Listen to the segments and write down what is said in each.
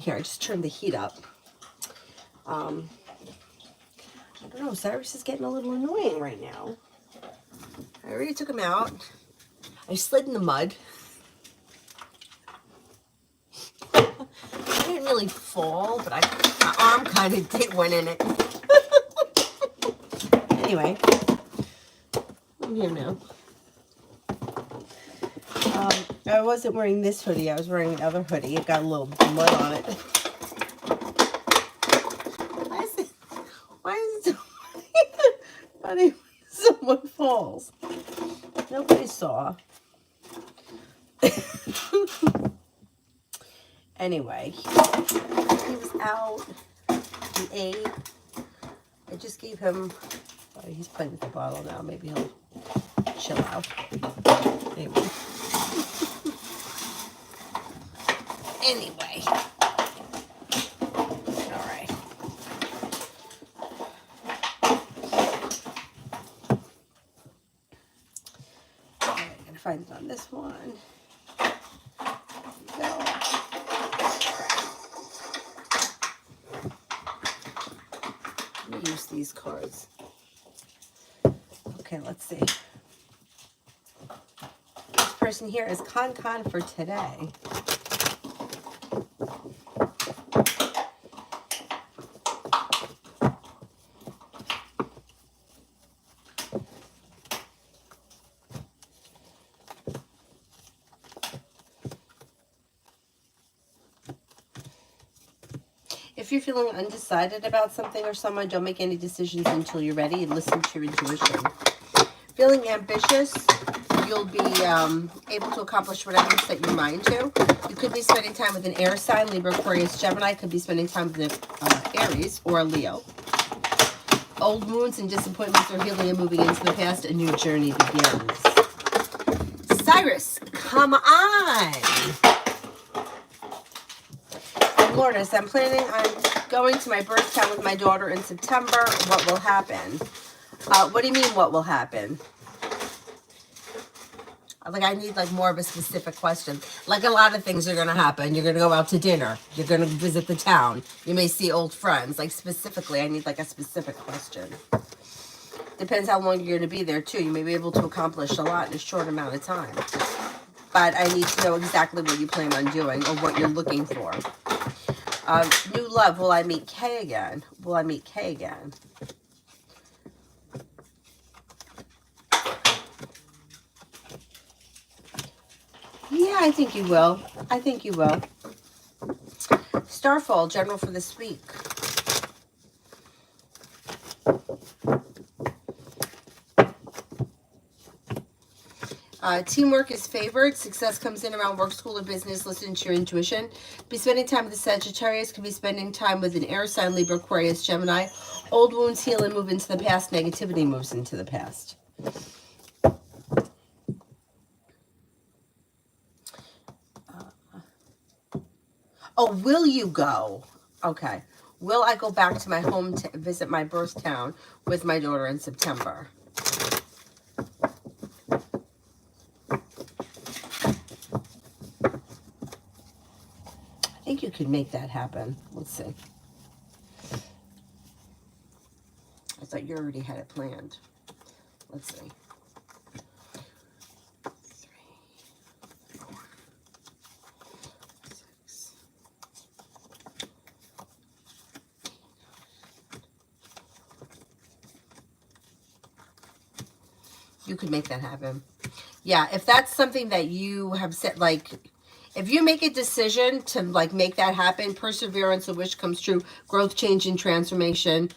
Here, I just turned the heat up. I don't know, Cyrus is getting a little annoying right now. I already took him out. I slid in the mud. I didn't really fall, but my arm kind of went in it. Anyway, I'm here now. I wasn't wearing this hoodie. I was wearing the other hoodie. It got a little mud on it. Why is it so funny when someone falls? Nobody saw. Anyway, he was out. He ate. I just gave him... Oh, he's playing with the bottle now. Maybe he'll chill out. Anyway. Anyway. All right. I'm going to find it on this one. There we go. Let me use these cards. Okay, let's see. This person here is Con for today. If you're feeling undecided about something or someone, don't make any decisions until you're ready and listen to your intuition. Feeling ambitious, you'll be able to accomplish whatever you set your mind to. You could be spending time with an air sign, Libra, Aquarius, Gemini. Could be spending time with an Aries or a Leo. Old wounds and disappointments are healing and moving into the past. A new journey begins. Cyrus, come on! Lourdes, I'm planning on going to my birth town with my daughter in September. What will happen? What do you mean, what will happen? Like, I need, like, more of a specific question. Like, a lot of things are going to happen. You're going to go out to dinner. You're going to visit the town. You may see old friends. Like, specifically, I need, like, a specific question. Depends how long you're going to be there, too. You may be able to accomplish a lot in a short amount of time. But I need to know exactly what you plan on doing or what you're looking for. New love. Will I meet Kay again? Will I meet Kay again? Yeah, I think you will. I think you will. Starfall, general for this week. Teamwork is favored. Success comes in around work, school, or business. Listen to your intuition. Be spending time with the Sagittarius. Could be spending time with an air sign, Libra, Aquarius, Gemini. Old wounds heal and move into the past. Negativity moves into the past. Oh, will you go? Okay. Will I go back to my home to visit my birth town with my daughter in September? I think you could make that happen. Let's see. I thought you already had it planned. Let's see. 3, 4, 6. You could make that happen. Yeah, if that's something that you have set, like, if you make a decision to, like, make that happen, perseverance, a wish comes true, growth, change, and transformation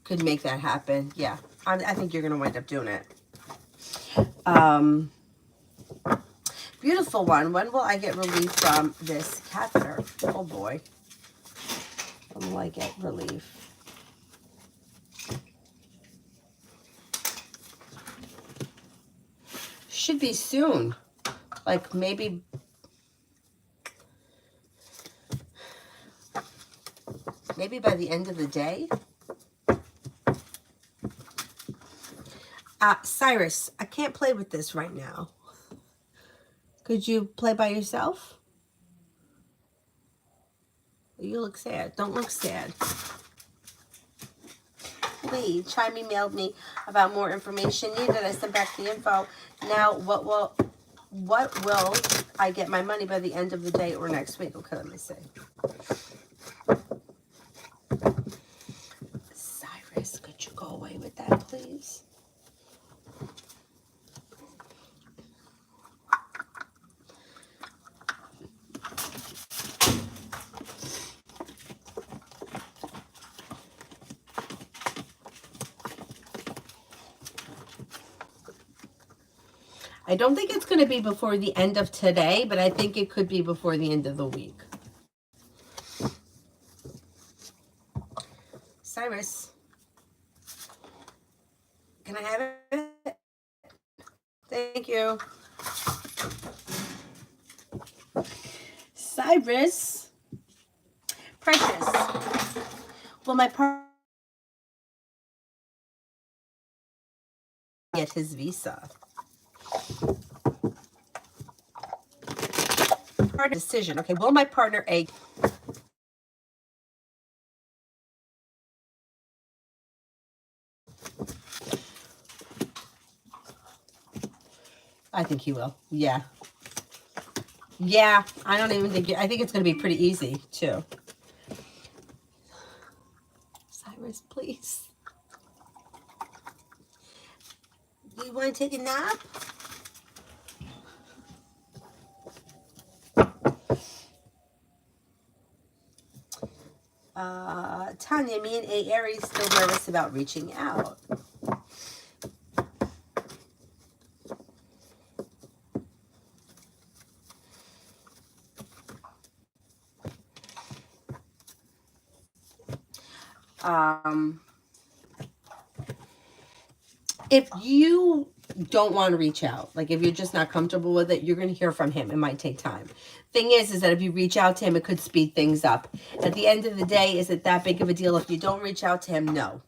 could make that happen. Yeah, I think you're going to wind up doing it. Beautiful one. When will I get relief from this catheter? Oh, boy. When will I get relief? Should be soon. Like, maybe... maybe by the end of the day. Cyrus, I can't play with this right now. Could you play by yourself? You look sad. Don't look sad. Lee, Chime emailed me about more information needed. I sent back the info. Now, what will I get my money by the end of the day or next week? Okay, let me see. Cyrus, could you go away with that, please? I don't think it's going to be before the end of today, but I think it could be before the end of the week. Cyrus, can I have it? Thank you. Cyrus, Precious, will my partner get his visa? Decision. Okay, will my partner A? I think he will. Yeah. Yeah, I don't even think, I think it's going to be pretty easy, too. Cyrus, please. Do you want to take a nap? Tanya, me and A. Aries still nervous about reaching out. If you don't want to reach out, like if you're just not comfortable with it, you're going to hear from him. It might take time. Thing is that if you reach out to him, it could speed things up. At the end of the day, is it that big of a deal if you don't reach out to him? No.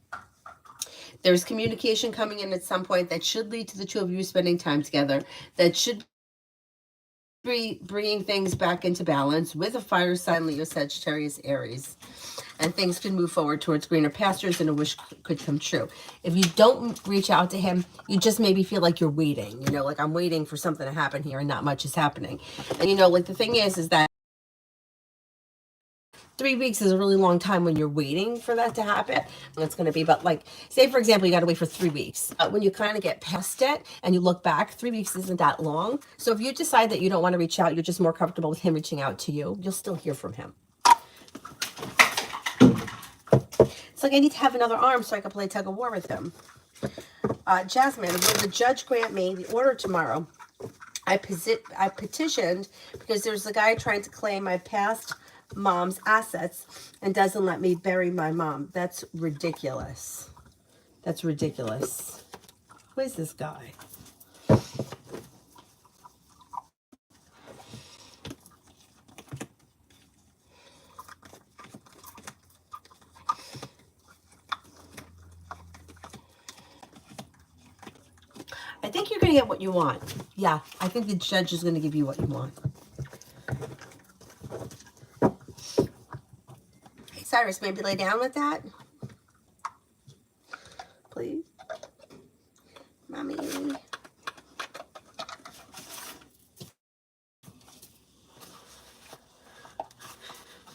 There's communication coming in at some point that should lead to the two of you spending time together. That should be bringing things back into balance with a fire sign, Leo, Sagittarius, Aries. And things can move forward towards greener pastures and a wish could come true. If you don't reach out to him, you just maybe feel like you're waiting. You know, like I'm waiting for something to happen here and not much is happening. And, you know, like the thing is that 3 weeks is a really long time when you're waiting for that to happen. It's going to be, but like, say, for example, you got to wait for 3 weeks. When you kind of get past it and you look back, 3 weeks isn't that long. So if you decide that you don't want to reach out, you're just more comfortable with him reaching out to you, you'll still hear from him. It's like I need to have another arm so I can play tug of war with him. Jasmine, will the judge grant me the order tomorrow? I petitioned because there's a guy trying to claim my past mom's assets and doesn't let me bury my mom. That's ridiculous. That's ridiculous. Who is this guy? I think you're going to get what you want. Yeah, I think the judge is going to give you what you want. Hey, Cyrus, maybe lay down with that? Please? Mommy.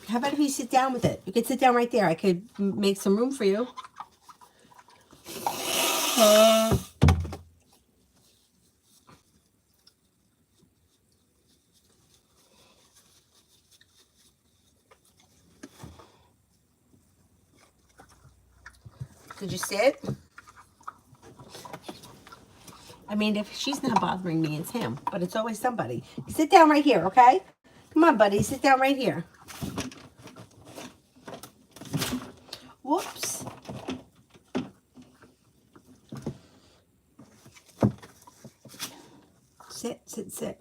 How about if you sit down with it? You could sit down right there. I could make some room for you. Could you sit? I mean, if she's not bothering me, it's him. But it's always somebody. You sit down right here, okay? Come on, buddy. Sit down right here. Whoops. Sit, sit, sit.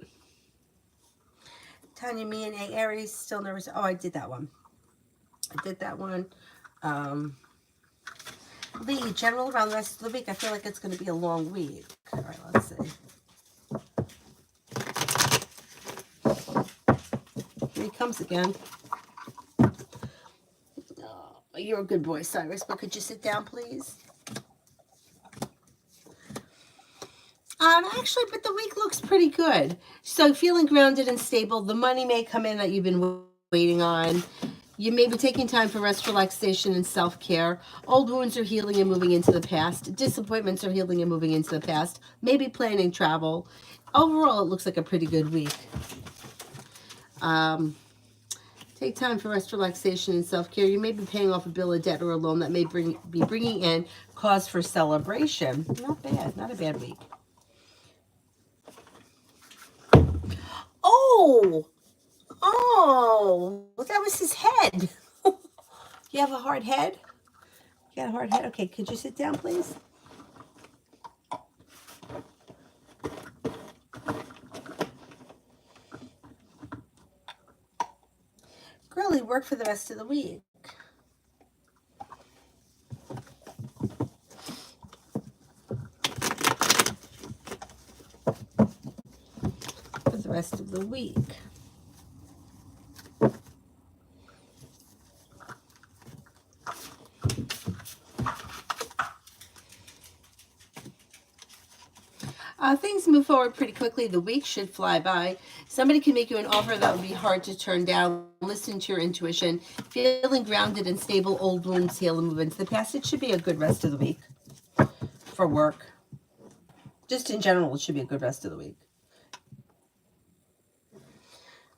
Tanya, me and A. Aries, still nervous. Oh, I did that one. Lee, general around the rest of the week. I feel like it's going to be a long week. All right, let's see. Here he comes again. You're a good boy, Cyrus, but could you sit down, please? Actually, but the week looks pretty good. So feeling grounded and stable. The money may come in that you've been waiting on. You may be taking time for rest, relaxation, and self-care. Old wounds are healing and moving into the past. Disappointments are healing and moving into the past. Maybe planning travel. Overall, it looks like a pretty good week. Take time for rest, relaxation, and self-care. You may be paying off a bill, a debt, or a loan that may be bringing in cause for celebration. Not bad. Not a bad week. Oh! Oh! Well, that was his head. You have a hard head? You got a hard head? Okay, could you sit down, please? Girlie, work for the rest of the week. For the rest of the week. Things move forward pretty quickly. The week should fly by. Somebody can make you an offer that would be hard to turn down. Listen to your intuition. Feeling grounded and stable. Old wounds heal and move into the past. It should be a good rest of the week for work. Just in general, it should be a good rest of the week.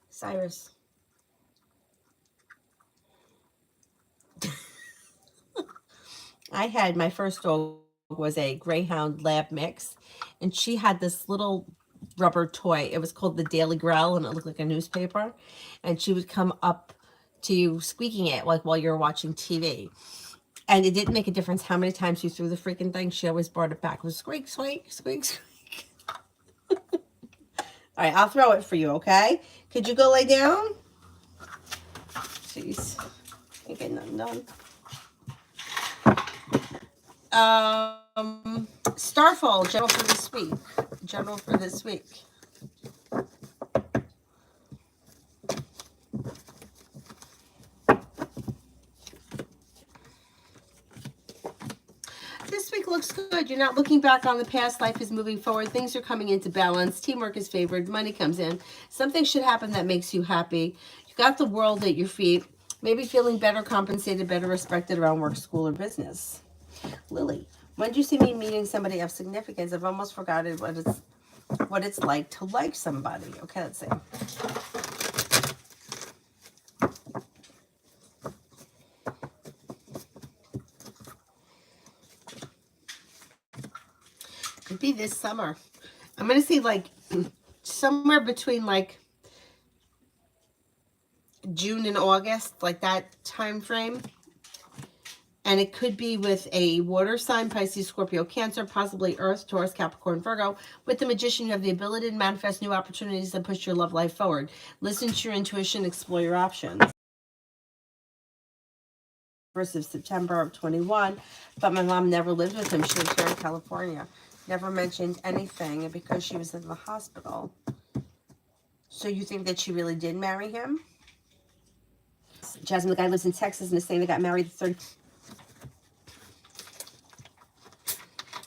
Cyrus. I had my first dog was a Greyhound Lab mix, and she had this little rubber toy. It was called the Daily Grell, and it looked like a newspaper. And she would come up to you squeaking it like while you're watching TV. And it didn't make a difference how many times you threw the freaking thing. She always brought it back. It was squeak, squeak, squeak, squeak. All right, I'll throw it for you, okay? Could you go lay down? Jeez, ain't getting nothing done. Starfall, general for this week. General for this week. This week looks good. You're not looking back on the past. Life is moving forward. Things are coming into balance. Teamwork is favored. Money comes in. Something should happen that makes you happy. You got the world at your feet. Maybe feeling better compensated, better respected around work, school, or business. Lily, when do you see me meeting somebody of significance? I've almost forgotten what it's like to like somebody. Okay, let's see. Could be this summer. I'm going to say like somewhere between like June and August, like that time frame. And it could be with a water sign, Pisces, Scorpio, Cancer, possibly Earth, Taurus, Capricorn, Virgo. With the Magician, you have the ability to manifest new opportunities and push your love life forward. Listen to your intuition, explore your options. 1st of September of 21, but my mom never lived with him. She lived here in California. Never mentioned anything because she was in the hospital. So you think that she really did marry him? Jasmine, the guy lives in Texas and is saying they got married the 30th.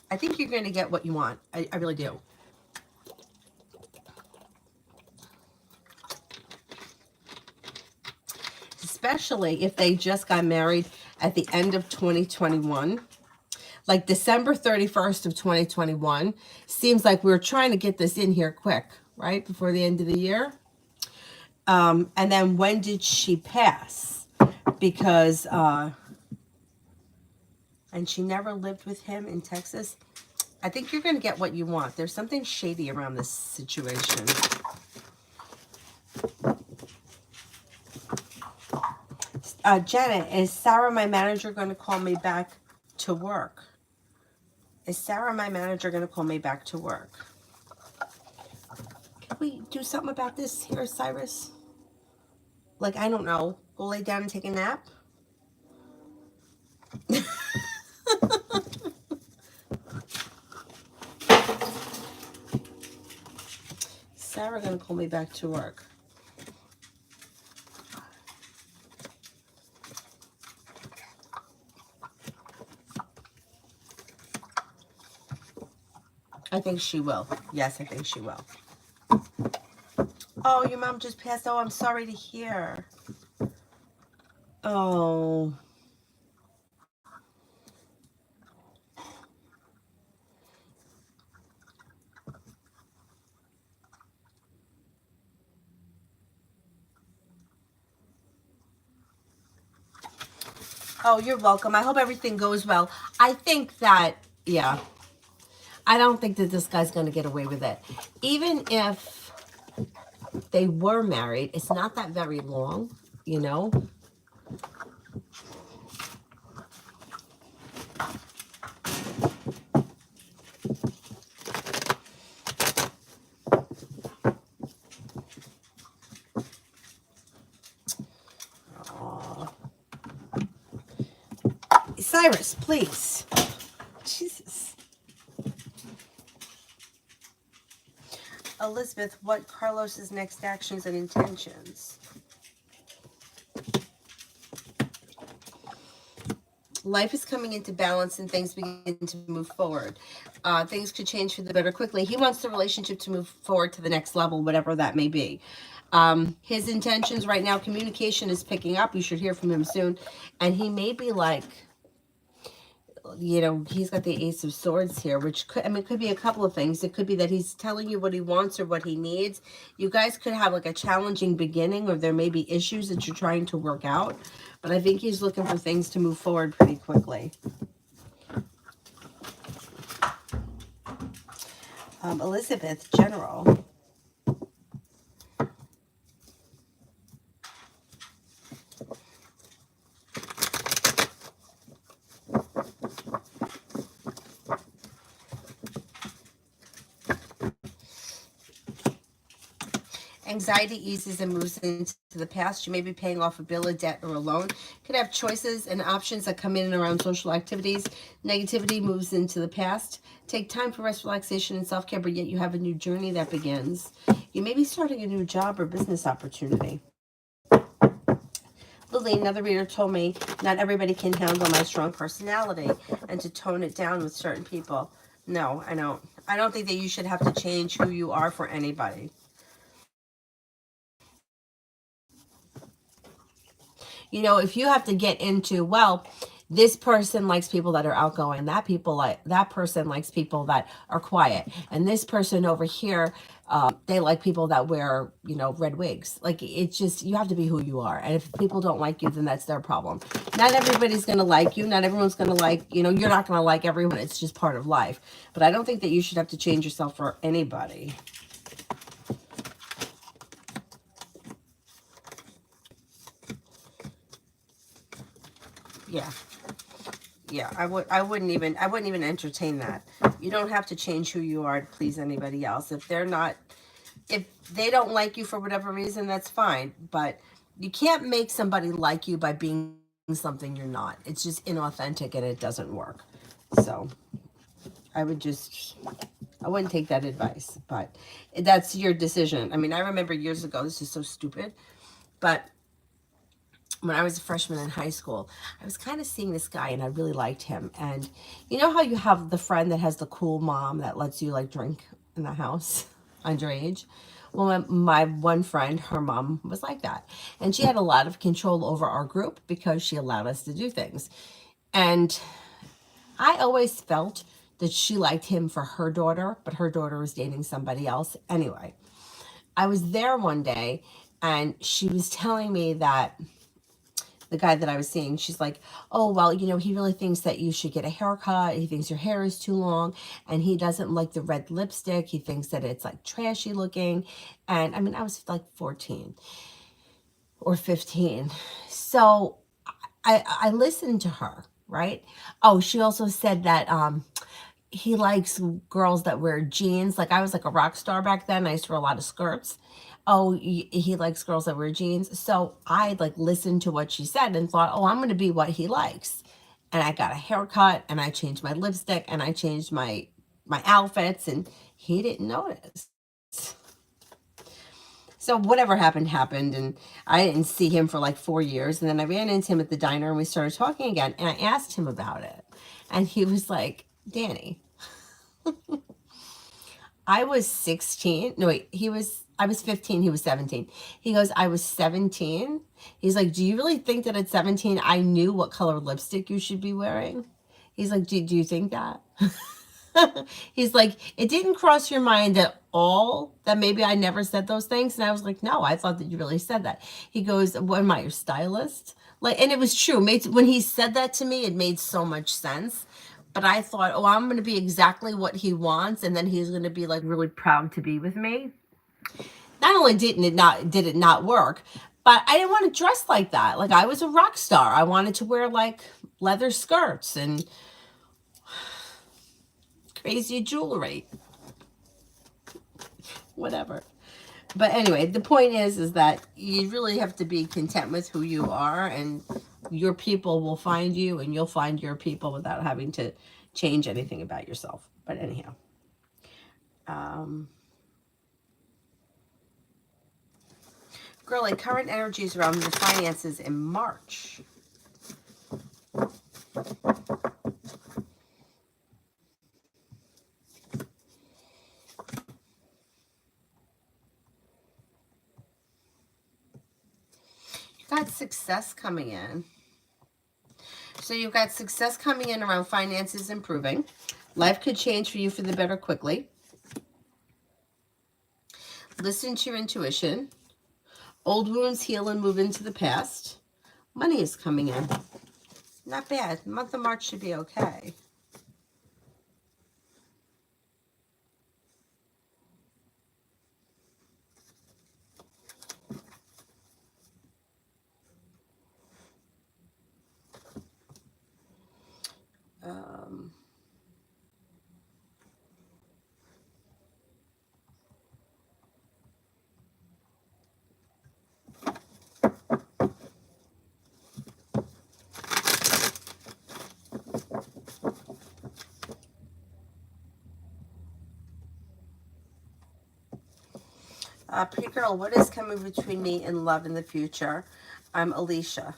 I think you're going to get what you want. I really do. Especially if they just got married at the end of 2021. Like December 31st of 2021. Seems like we were trying to get this in here quick, right? Before the end of the year. And then when did she pass? Because... and she never lived with him in Texas. I think you're going to get what you want. There's something shady around this situation. Janet, is Sarah, my manager, going to call me back to work? Is Sarah, my manager, going to call me back to work? Can we do something about this here, Cyrus? Like, I don't know. Go lay down and take a nap? Sarah gonna call me back to work. I think she will. Yes, I think she will. Oh, your mom just passed. Oh, I'm sorry to hear. Oh. Oh, you're welcome. I hope everything goes well. I think that, yeah, I don't think that this guy's going to get away with it. Even if they were married, it's not that very long, you know? Aw. Cyrus, please. Jesus. Elizabeth, what Carlos's next actions and intentions? Life is coming into balance and things begin to move forward. Things could change for the better quickly. He wants the relationship to move forward to the next level, whatever that may be. His intentions right now, communication is picking up. You should hear from him soon. And he may be like, you know, he's got the Ace of Swords here, which could, I mean, it could be a couple of things. It could be that he's telling you what he wants or what he needs. You guys could have like a challenging beginning, or there may be issues that you're trying to work out. But I think he's looking for things to move forward pretty quickly. Elizabeth, General. Anxiety eases and moves into the past. You may be paying off a bill, a debt, or a loan. Could have choices and options that come in and around social activities. Negativity moves into the past. Take time for rest, relaxation, and self-care, but yet you have a new journey that begins. You may be starting a new job or business opportunity. Lily, another reader told me not everybody can handle my strong personality and to tone it down with certain people. No, I don't. I don't think that you should have to change who you are for anybody. You know, if you have to get into, well, this person likes people that are outgoing, that person likes people that are quiet, and this person over here, they like people that wear, you know, red wigs. Like, it's just, you have to be who you are, and if people don't like you, then that's their problem. Not everybody's going to like you. Not everyone's going to like, you know, you're not going to like everyone. It's just part of life. But I don't think that you should have to change yourself for anybody. Yeah. Yeah, I wouldn't even entertain that. You don't have to change who you are to please anybody else. If they don't like you for whatever reason, that's fine. But you can't make somebody like you by being something you're not. It's just inauthentic and it doesn't work. So I would just, I wouldn't take that advice, but that's your decision. I mean, I remember years ago, this is so stupid, but when I was a freshman in high school, I was kind of seeing this guy and I really liked him. And you know how you have the friend that has the cool mom that lets you like drink in the house underage? Well, my one friend, her mom was like that. And she had a lot of control over our group because she allowed us to do things. And I always felt that she liked him for her daughter, but her daughter was dating somebody else. Anyway, I was there one day and she was telling me that the guy that I was seeing, she's like, oh, well, you know, he really thinks that you should get a haircut. He thinks your hair is too long and he doesn't like the red lipstick. He thinks that it's like trashy looking. And I mean, I was like 14 or 15. So I listened to her, right? Oh, she also said that he likes girls that wear jeans. Like, I was like a rock star back then. I used to wear a lot of skirts. Oh, he likes girls that wear jeans. So I like listened to what she said and thought, oh, I'm going to be what he likes. And I got a haircut and I changed my lipstick and I changed my outfits and he didn't notice. So whatever happened happened, and I didn't see him for like 4 years. And then I ran into him at the diner and we started talking again. And I asked him about it. And he was like, Danny, I was 16. No, wait, I was 15. He was 17. He goes, I was 17. He's like, do you really think that at 17 I knew what color lipstick you should be wearing? He's like, do you think that? He's like, it didn't cross your mind at all that maybe I never said those things. And I was like, no, I thought that you really said that. He goes, what am I, your stylist? Like, and it was true. When he said that to me, it made so much sense. But I thought, oh, I'm going to be exactly what he wants, and then he's going to be like really proud to be with me. Not only did it not work, but I didn't want to dress like that. Like I was a rock star. I wanted to wear like leather skirts and crazy jewelry, whatever. But anyway, the point is that you really have to be content with who you are, and your people will find you, and you'll find your people without having to change anything about yourself. But anyhow, girly, current energies around your finances in March. Got success coming in. So you've got success coming in around finances improving. Life could change for you for the better quickly. Listen to your intuition. Old wounds heal and move into the past. Money is coming in. Not bad. The month of March should be okay. Pretty girl, what is coming between me and love in the future? I'm Alicia.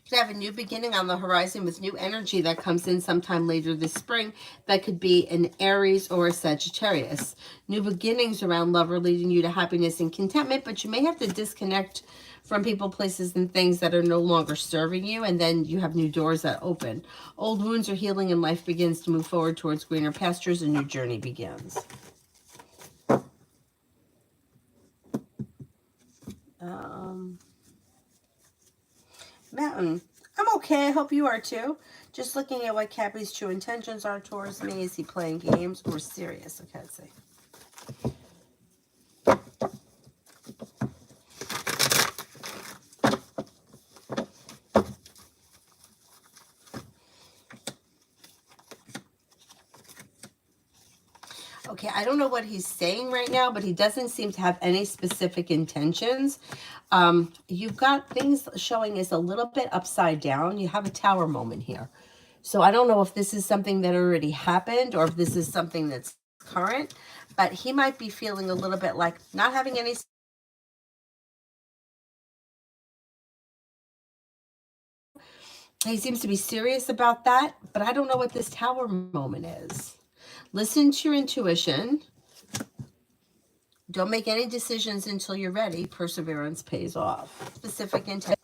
Could have a new beginning on the horizon with new energy that comes in sometime later this spring. That could be an Aries or a Sagittarius. New beginnings around love are leading you to happiness and contentment, but you may have to disconnect from people, places, and things that are no longer serving you, and then you have new doors that open. Old wounds are healing and life begins to move forward towards greener pastures. A new journey begins. Mountain. I'm okay. I hope you are too. Just looking at what Cappy's true intentions are towards me. Is he playing games or serious? Okay, let's see. Okay, I don't know what he's saying right now, but he doesn't seem to have any specific intentions. You've got things showing as a little bit upside down. You have a tower moment here. So I don't know if this is something that already happened or if this is something that's current, but he might be feeling a little bit like not having any. He seems to be serious about that, but I don't know what this tower moment is. Listen to your intuition. Don't make any decisions until you're ready. Perseverance pays off. Specific intent.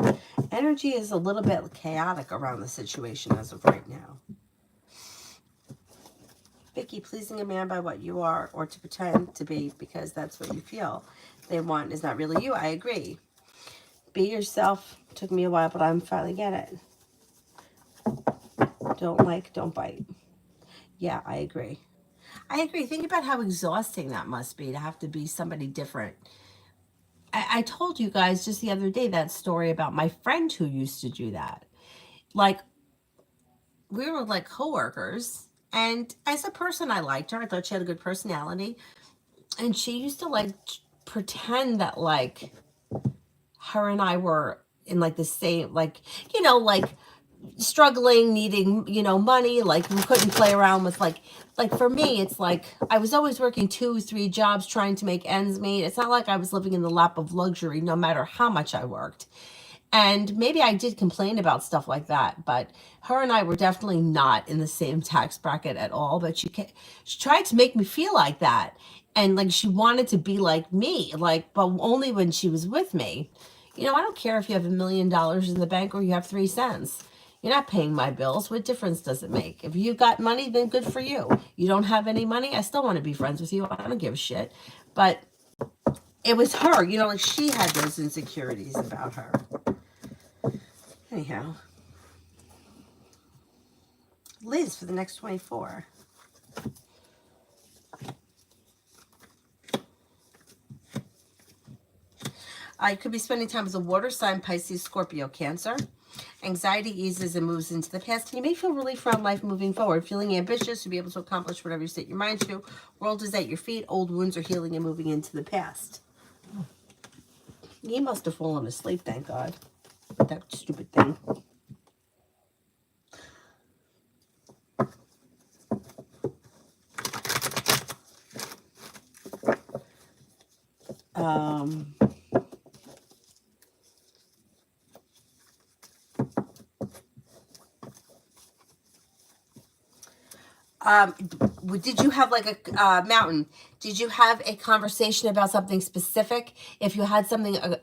Energy is a little bit chaotic around the situation as of right now. Vicky, pleasing a man by what you are or to pretend to be because that's what you feel they want is not really you. I agree. Be yourself. Took me a while, but I'm finally get it. Don't bite. Yeah, I agree. I agree. Think about how exhausting that must be to have to be somebody different. I told you guys just the other day that story about my friend who used to do that. Like, we were like coworkers, and as a person, I liked her. I thought she had a good personality. And she used to like pretend that like her and I were in like the same, like, like struggling, needing, you know, money, like we couldn't play around with like for me, it's like I was always working 2, 3 jobs trying to make ends meet. It's not like I was living in the lap of luxury no matter how much I worked. And maybe I did complain about stuff like that, but her and I were definitely not in the same tax bracket at all. But she tried to make me feel like that. And like she wanted to be like me, like, but only when she was with me. You know, I don't care if you have $1 million in the bank or you have 3 cents. You're not paying my bills. What difference does it make? If you got money, then good for you. You don't have any money, I still want to be friends with you. I don't give a shit. But it was her, you know, like she had those insecurities about her. Anyhow, Liz for the next 24. I could be spending time with a water sign, Pisces, Scorpio, Cancer. Anxiety eases and moves into the past. You may feel relief around life moving forward. Feeling ambitious to be able to accomplish whatever you set your mind to. World is at your feet. Old wounds are healing and moving into the past. He must have fallen asleep, thank God. That stupid thing. Did you have like a mountain? Did you have a conversation about something specific? If you had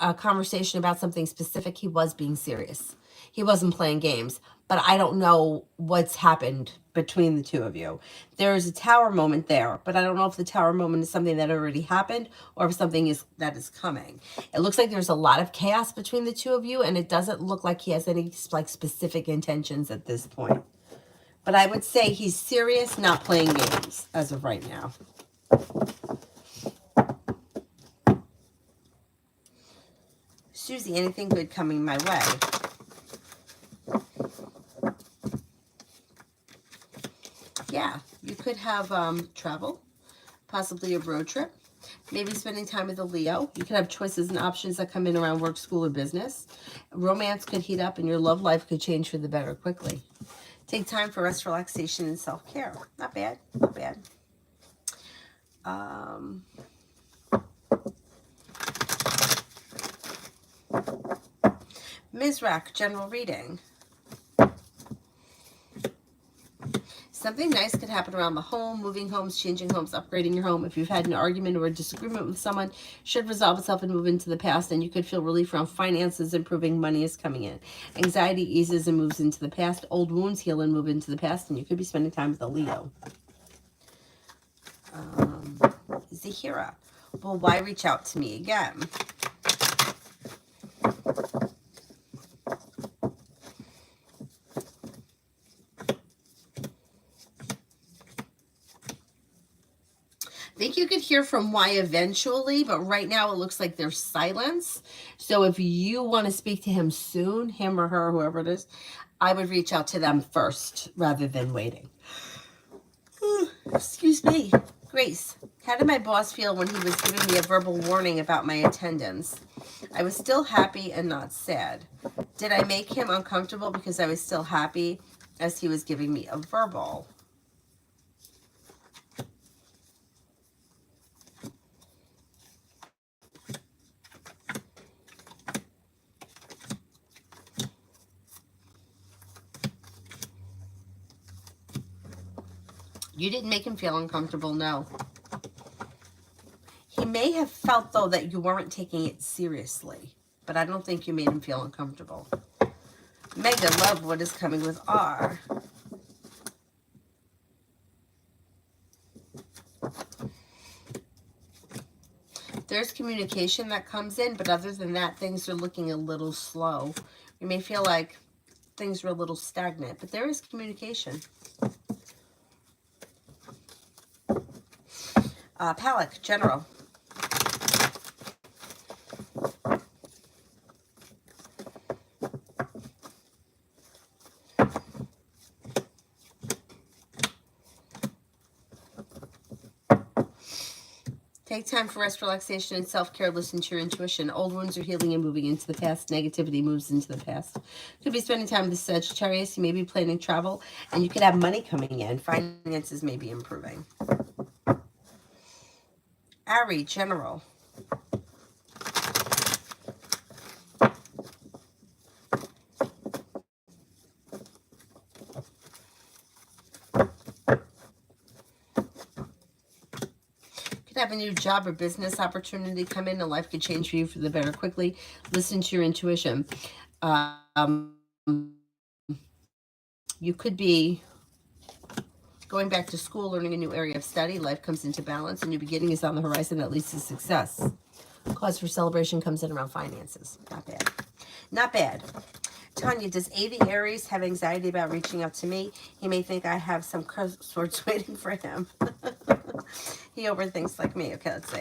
a conversation about something specific, he was being serious. He wasn't playing games. But I don't know what's happened between the two of you. There's a tower moment there, but I don't know if the tower moment is something that already happened or if something that is coming. It looks like there's a lot of chaos between the two of you, and it doesn't look like he has any like specific intentions at this point. But I would say he's serious, not playing games as of right now. Susie, anything good coming my way? Yeah, you could have travel, possibly a road trip, maybe spending time with a Leo. You could have choices and options that come in around work, school, or business. Romance could heat up and your love life could change for the better quickly. Take time for rest, relaxation, and self-care. Not bad, not bad. Ms. Rack, general reading. Something nice could happen around the home, moving homes, changing homes, upgrading your home. If you've had an argument or a disagreement with someone, should resolve itself and move into the past, and you could feel relief around finances, improving, money is coming in. Anxiety eases and moves into the past. Old wounds heal and move into the past, and you could be spending time with a Leo. Zahira, well, why reach out to me again? I think you could hear from why eventually, but right now it looks like there's silence. So if you want to speak to him soon, him or her, whoever it is, I would reach out to them first rather than waiting. Excuse me. Grace, how did my boss feel when he was giving me a verbal warning about my attendance? I was still happy and not sad. Did I make him uncomfortable because I was still happy as he was giving me a verbal? You didn't make him feel uncomfortable, no. He may have felt, though, that you weren't taking it seriously, but I don't think you made him feel uncomfortable. Mega love what is coming with R. There's communication that comes in, but other than that, things are looking a little slow. You may feel like things are a little stagnant, but there is communication. Palak, general. Take time for rest, relaxation, and self-care. Listen to your intuition. Old wounds are healing and moving into the past. Negativity moves into the past. Could be spending time with the Sagittarius. You may be planning travel, and you could have money coming in. Finances may be improving. Ari, general. Have a new job or business opportunity come in, and life could change for you for the better quickly. Listen to your intuition. You could be going back to school, learning a new area of study. Life comes into balance. A new beginning is on the horizon that leads to success. Cause for celebration comes in around finances. Not bad. Not bad. Tanya, does A the Aries have anxiety about reaching out to me? He may think I have some curse words waiting for him. He overthinks like me. Okay, let's see.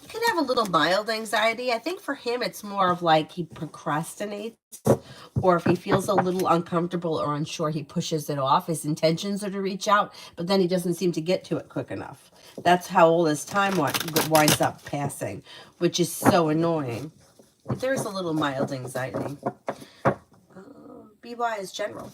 You can have a little mild anxiety. I think for him, it's more of like he procrastinates, or if he feels a little uncomfortable or unsure, he pushes it off. His intentions are to reach out, but then he doesn't seem to get to it quick enough. That's how all his time winds up passing, which is so annoying. There's a little mild anxiety. BY is general.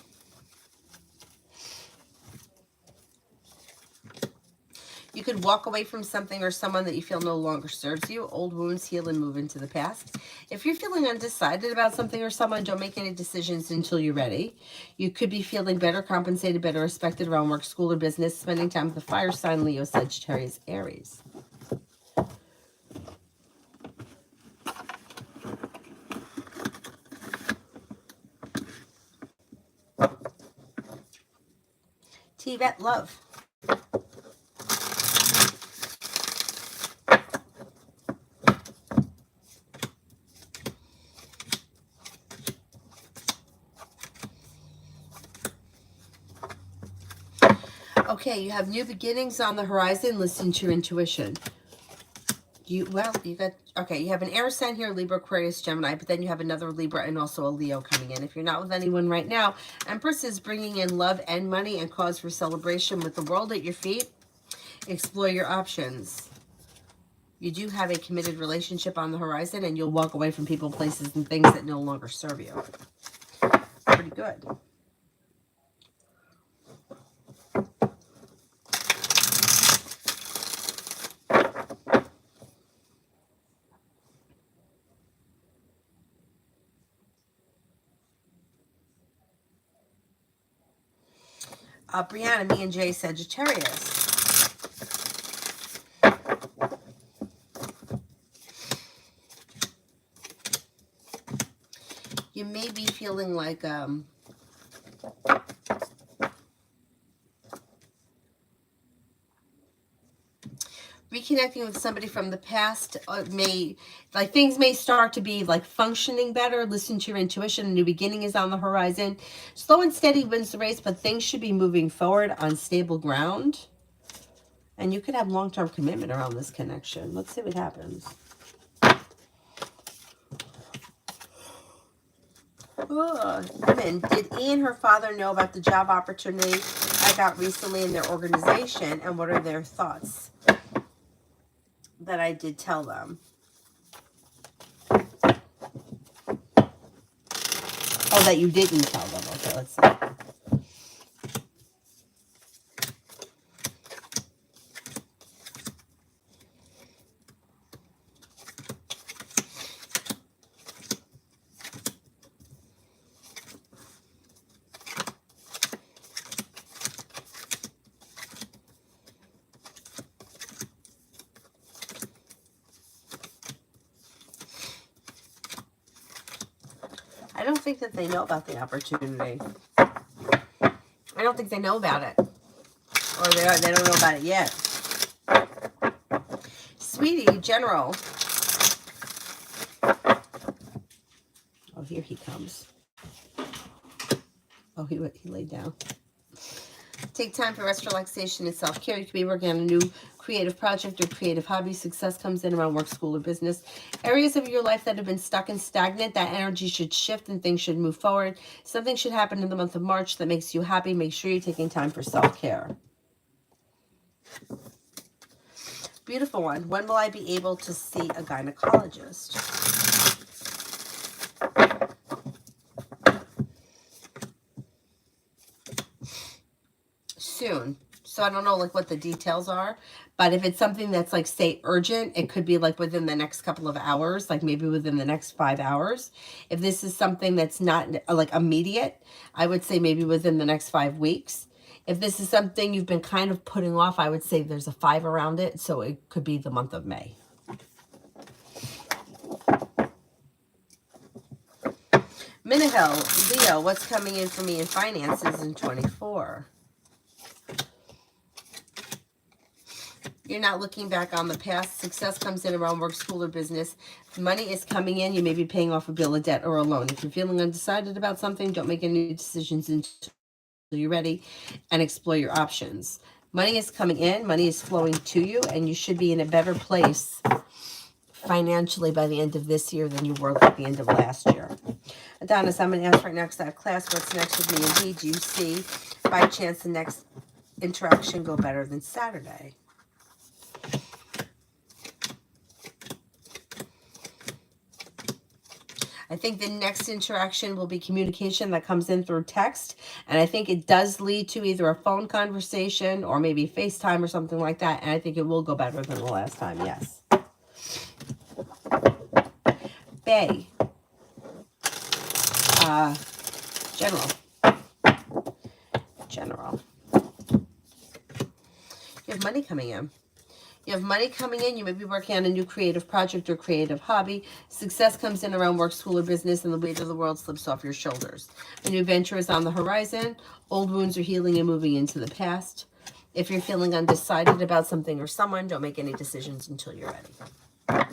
You could walk away from something or someone that you feel no longer serves you. Old wounds heal and move into the past. If you're feeling undecided about something or someone, don't make any decisions until you're ready. You could be feeling better compensated, better respected around work, school, or business. Spending time with the fire sign, Leo, Sagittarius, Aries. T-Vet, love. Okay, you have new beginnings on the horizon. Listen to your intuition. You have an air sign here, Libra, Aquarius, Gemini, but then you have another Libra and also a Leo coming in. If you're not with anyone right now, Empress is bringing in love and money and cause for celebration with the world at your feet. Explore your options. You do have a committed relationship on the horizon, and you'll walk away from people, places, and things that no longer serve you. Pretty good. Brianna, me and Jay, Sagittarius. You may be feeling like reconnecting with somebody from the past. Things may start to be like functioning better. Listen to your intuition. A new beginning is on the horizon. Slow and steady wins the race, but things should be moving forward on stable ground. And you could have long-term commitment around this connection. Let's see what happens. Women, did E and her father know about the job opportunity I got recently in their organization, and what are their thoughts? That I did tell them. Oh, that you didn't tell them. Okay, let's see. I don't think that they know about the opportunity. I don't think they know about it. Or they don't know about it yet. Sweetie, general. Oh, here he comes. Oh, he laid down. Take time for rest, relaxation, and self-care. You could be working on a new creative project or creative hobby. Success comes in around work, school, or business. Areas of your life that have been stuck and stagnant, that energy should shift and things should move forward. Something should happen in the month of March that makes you happy. Make sure you're taking time for self-care. Beautiful one. When will I be able to see a gynecologist? Soon. So I don't know like what the details are, but if it's something that's like say urgent, it could be like within the next couple of hours, like maybe within the next 5 hours. If this is something that's not like immediate, I would say maybe within the next 5 weeks. If this is something you've been kind of putting off, I would say there's a 5 around it, so it could be the month of May. Minahel, Leo, what's coming in for me in finances in 24? You're not looking back on the past. Success comes in around work, school, or business. Money is coming in. You may be paying off a bill, a debt, or a loan. If you're feeling undecided about something, don't make any decisions until you're ready and explore your options. Money is coming in. Money is flowing to you, and you should be in a better place financially by the end of this year than you were at the end of last year. Adonis, I'm going to ask right now because I have class. What's next with me? Indeed, do you see by chance the next interaction go better than Saturday? I think the next interaction will be communication that comes in through text. And I think it does lead to either a phone conversation or maybe FaceTime or something like that. And I think it will go better than the last time, yes. Bay. General. You have money coming in. You have money coming in. You may be working on a new creative project or creative hobby. Success comes in around work, school, or business, and the weight of the world slips off your shoulders. A new venture is on the horizon. Old wounds are healing and moving into the past. If you're feeling undecided about something or someone, don't make any decisions until you're ready.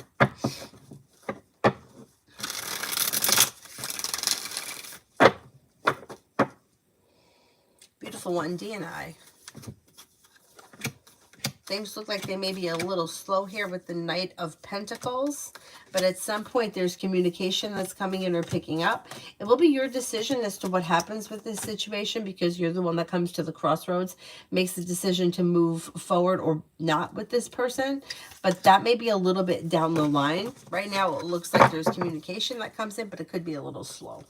Beautiful one, D&I. Things look like they may be a little slow here with the Knight of Pentacles, but at some point there's communication that's coming in or picking up. It will be your decision as to what happens with this situation because you're the one that comes to the crossroads, makes the decision to move forward or not with this person, but that may be a little bit down the line. Right now it looks like there's communication that comes in, but it could be a little slow.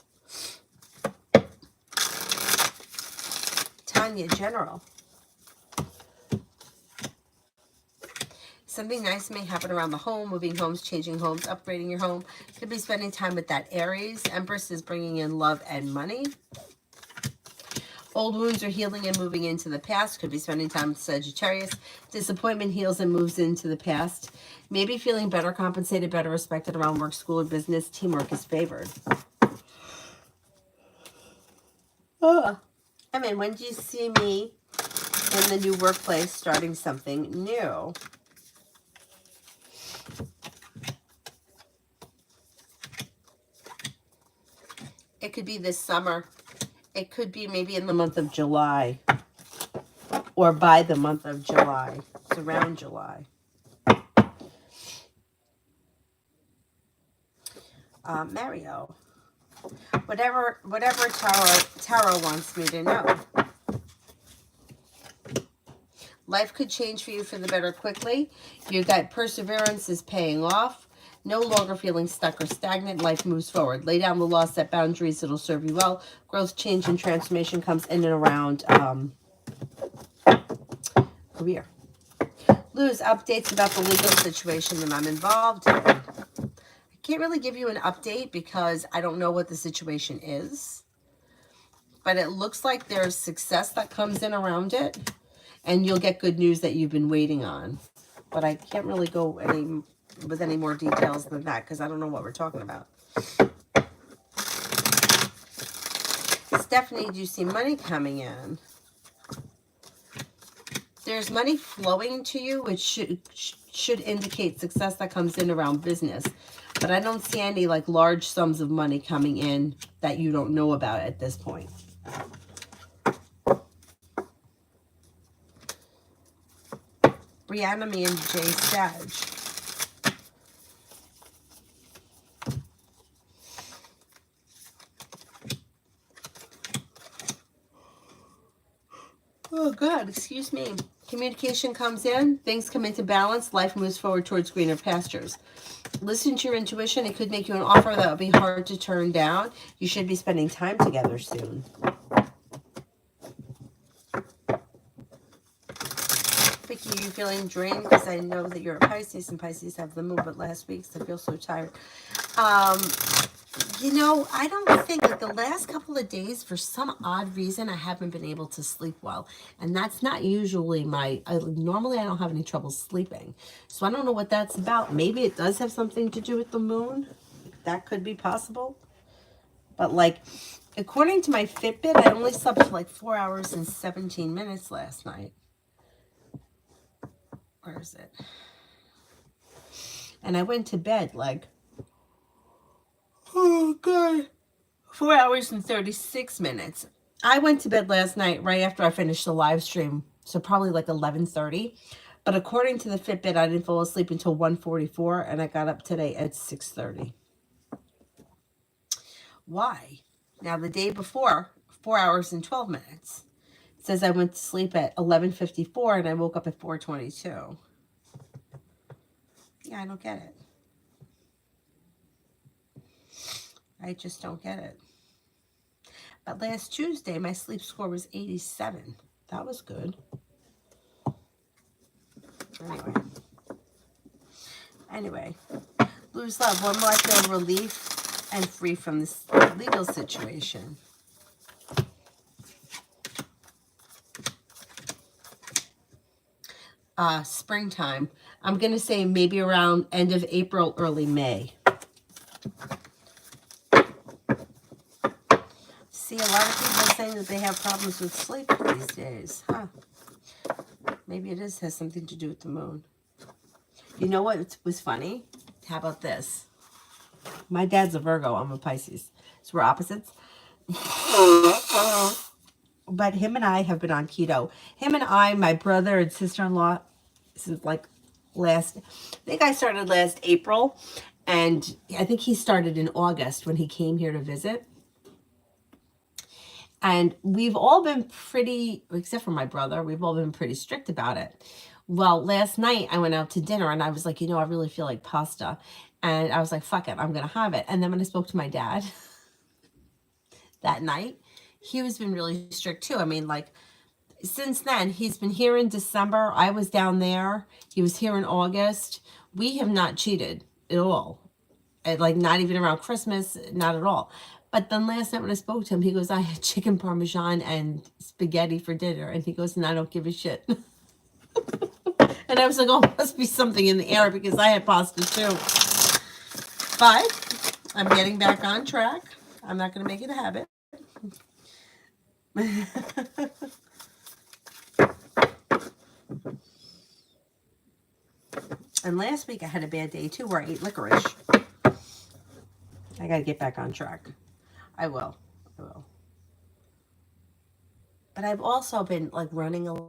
Tanya, General. Something nice may happen around the home, moving homes, changing homes, upgrading your home. Could be spending time with that Aries. Empress is bringing in love and money. Old wounds are healing and moving into the past. Could be spending time with Sagittarius. Disappointment heals and moves into the past. Maybe feeling better compensated, better respected around work, school, or business. Teamwork is favored. I mean, when do you see me in the new workplace starting something new? It could be this summer. It could be maybe in the month of July or by the month of July. It's around July. Mario. Whatever Tarot wants me to know. Life could change for you for the better quickly. Your that perseverance is paying off. No longer feeling stuck or stagnant. Life moves forward. Lay down the law, set boundaries. It'll serve you well. Growth, change, and transformation comes in and around career. Luz, updates about the legal situation that I'm involved in. I can't really give you an update because I don't know what the situation is. But it looks like there's success that comes in around it. And you'll get good news that you've been waiting on. But I can't really go with any more details than that because I don't know what we're talking about. Stephanie, do you see money coming in? There's money flowing to you, which should indicate success that comes in around business. But I don't see any like large sums of money coming in that you don't know about at this point. Brianna, me, and Jay Sag. Oh, God, excuse me. Communication comes in, things come into balance, life moves forward towards greener pastures. Listen to your intuition. It could make you an offer that would be hard to turn down. You should be spending time together soon. Vicky, are you feeling drained? Because I know that you're a Pisces, and Pisces have the moon, but last week, so I feel so tired. You know, I don't think that the last couple of days, for some odd reason, I haven't been able to sleep well. And that's not usually normally I don't have any trouble sleeping. So I don't know what that's about. Maybe it does have something to do with the moon. That could be possible. But like, according to my Fitbit, I only slept for like 4 hours and 17 minutes last night. Where is it? And I went to bed like, oh God, 4 hours and 36 minutes. I went to bed last night right after I finished the live stream, so probably like 11:30. But according to the Fitbit, I didn't fall asleep until 1:44, and I got up today at 6:30. Why? Now, the day before, 4 hours and 12 minutes. It says I went to sleep at 11:54, and I woke up at 4:22. Yeah, I don't get it. I just don't get it. But last Tuesday, my sleep score was 87. That was good. Anyway, lose love. When will I feel relief and free from this legal situation? Springtime. I'm going to say maybe around end of April, early May. See, a lot of people are saying that they have problems with sleep these days. Huh. Maybe it has something to do with the moon. You know what was funny? How about this? My dad's a Virgo. I'm a Pisces. So we're opposites. But him and I have been on keto. Him and I, my brother and sister-in-law, since like I think I started last April. And I think he started in August when he came here to visit. And we've all been pretty, except for my brother, we've all been pretty strict about it. Well, last night I went out to dinner and I was like, I really feel like pasta. And I was like, fuck it, I'm going to have it. And then when I spoke to my dad that night, he was been really strict too. I mean, like, since then, he's been here in December. I was down there. He was here in August. We have not cheated at all. Like, not even around Christmas, not at all. But then last night when I spoke to him, he goes, I had chicken parmesan and spaghetti for dinner. And he goes, and I don't give a shit. And I was like, oh, must be something in the air because I had pasta too. But I'm getting back on track. I'm not going to make it a habit. And last week I had a bad day too where I ate licorice. I got to get back on track. I will. But I've also been like running a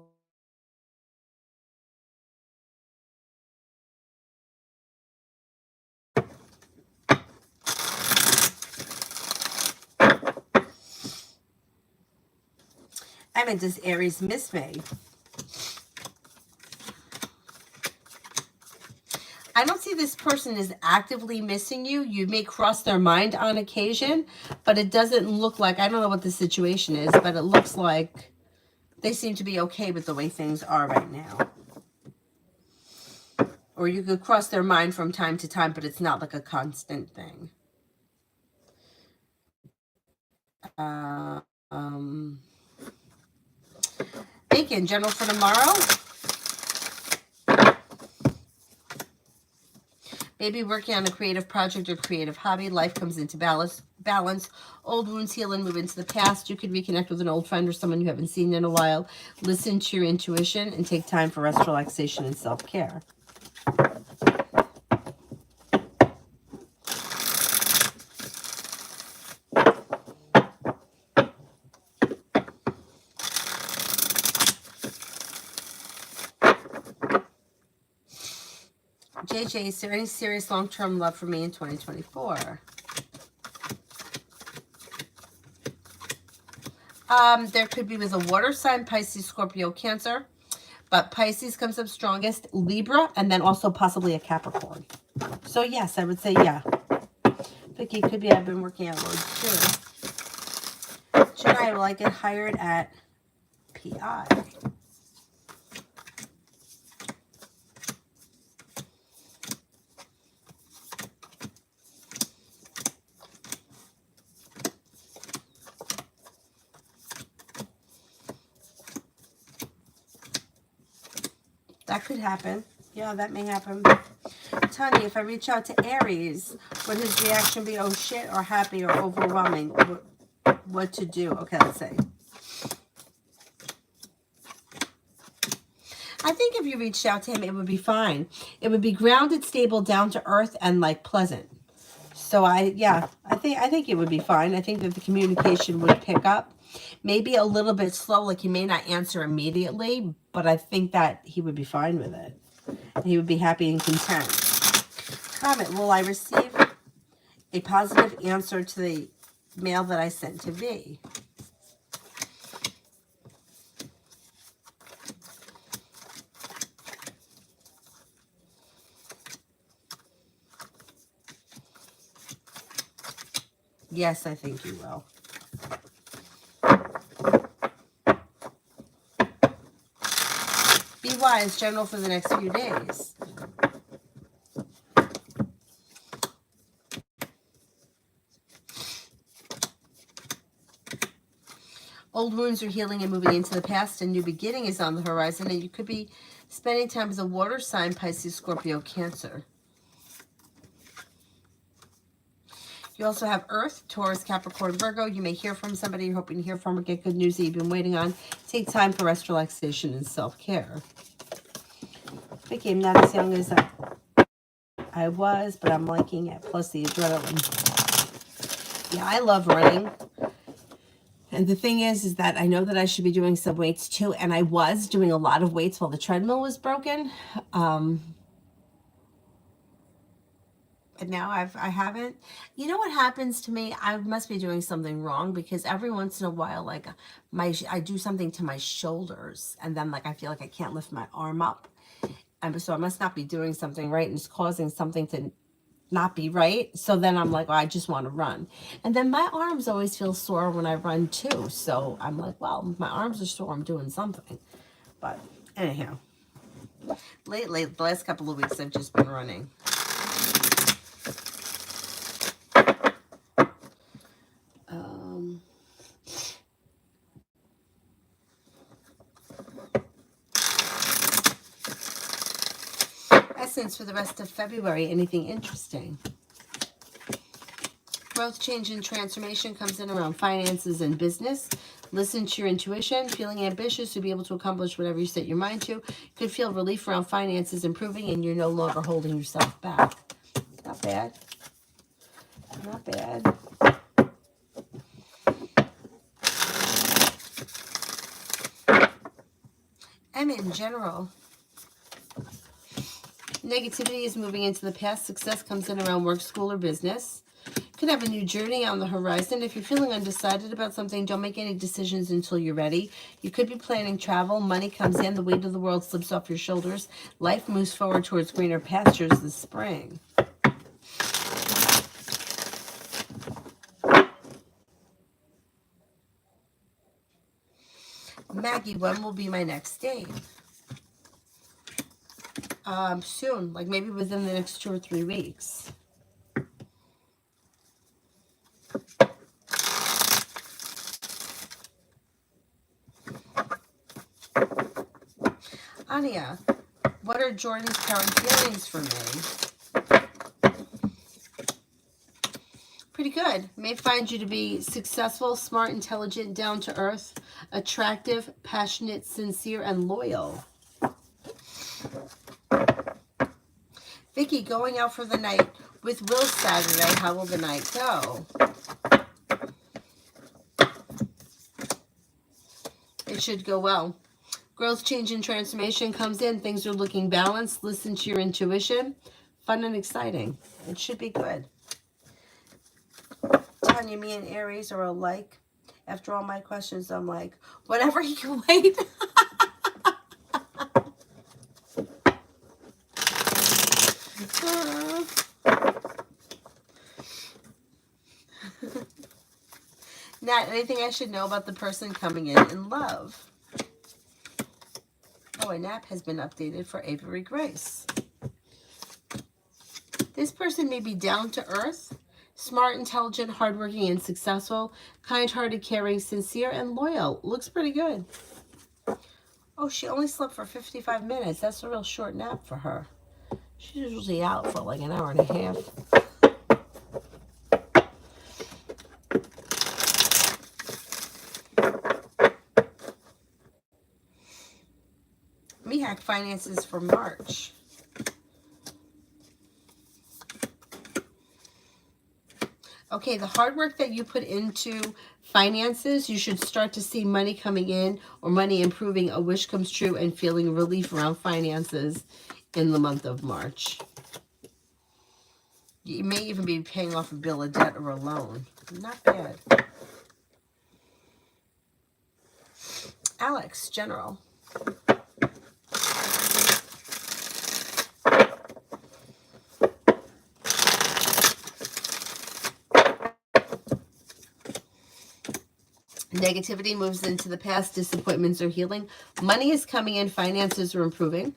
does Aries miss me? I don't see this person is actively missing you. You may cross their mind on occasion, but it doesn't look like, I don't know what the situation is, but it looks like they seem to be okay with the way things are right now. Or you could cross their mind from time to time, but it's not like a constant thing. Bacon, general for tomorrow. Maybe working on a creative project or creative hobby. Life comes into balance. Old wounds heal and move into the past. You could reconnect with an old friend or someone you haven't seen in a while. Listen to your intuition and take time for rest, relaxation, and self-care. JJ, is there any serious long-term love for me in 2024? There could be with a water sign, Pisces, Scorpio, Cancer. But Pisces comes up strongest, Libra, and then also possibly a Capricorn. So yes, I would say yeah. Vicky, could be I've been working out loads too. July, will I get hired at PI? That could happen. Yeah, that may happen. Tanya, if I reach out to Aries, would his reaction be, oh shit, or happy, or overwhelming? What to do? Okay, let's see. I think if you reached out to him, it would be fine. It would be grounded, stable, down to earth, and like pleasant. So I think it would be fine. I think that the communication would pick up. Maybe a little bit slow, like he may not answer immediately, but I think that he would be fine with it. He would be happy and content. Comment, will I receive a positive answer to the mail that I sent to V? Yes, I think you will. Be wise, general, for the next few days. Old wounds are healing and moving into the past. A new beginning is on the horizon, and you could be spending time with a water sign, Pisces, Scorpio, Cancer. You also have Earth, Taurus, Capricorn, Virgo. You may hear from somebody you're hoping to hear from or get good news that you've been waiting on. Take time for rest, relaxation, and self-care. Vicky, I'm not as young as I was, but I'm liking it. Plus the adrenaline. Yeah, I love running. And the thing is that I know that I should be doing some weights too. And I was doing a lot of weights while the treadmill was broken. And now I haven't. You know what happens to me? I must be doing something wrong, because every once in a while, like I do something to my shoulders, and then like I feel like I can't lift my arm up, and so I must not be doing something right, and it's causing something to not be right. So then I'm like, well, I just want to run, and then my arms always feel sore when I run too. So I'm like, well, my arms are sore. I'm doing something, but anyhow, lately the last couple of weeks I've just been running. Essence for the rest of February. Anything interesting? Growth, change, and transformation comes in around finances and business. Listen to your intuition. Feeling ambitious to be able to accomplish whatever you set your mind to. Could feel relief around finances improving, and you're no longer holding yourself back. Not bad. Not bad. And in general, negativity is moving into the past. Success comes in around work, school, or business. Could have a new journey on the horizon. If you're feeling undecided about something, don't make any decisions until you're ready. You could be planning travel. Money comes in. The weight of the world slips off your shoulders. Life moves forward towards greener pastures this spring. Maggie, when will be my next date? Soon, like maybe within the next 2 or 3 weeks. Anya, what are Jordan's current feelings for me? Pretty good. May find you to be successful, smart, intelligent, down to earth, attractive, passionate, sincere, and loyal. Vicky, going out for the night with Will Saturday. How will the night go? It should go well. Growth, change, and transformation comes in. Things are looking balanced. Listen to your intuition. fun and exciting. It should be good. Tanya, me and Aries are alike. After all my questions, I'm like, whatever, you can wait. Nat, anything I should know about the person coming in love? Oh, a nap has been updated for Avery Grace. This person may be down to earth, smart, intelligent, hardworking, and successful, kind-hearted, caring, sincere, and loyal. Looks pretty good. Oh, she only slept for 55 minutes. That's a real short nap for her. She's usually out for like an hour and a half. Mihak finances for March. Okay, the hard work that you put into finances, you should start to see money coming in or money improving. A wish comes true and feeling relief around finances in the month of March. You may even be paying off a bill, a debt, or a loan. Not bad. Alex, general. Negativity moves into the past. Disappointments are healing. Money is coming in. Finances are improving.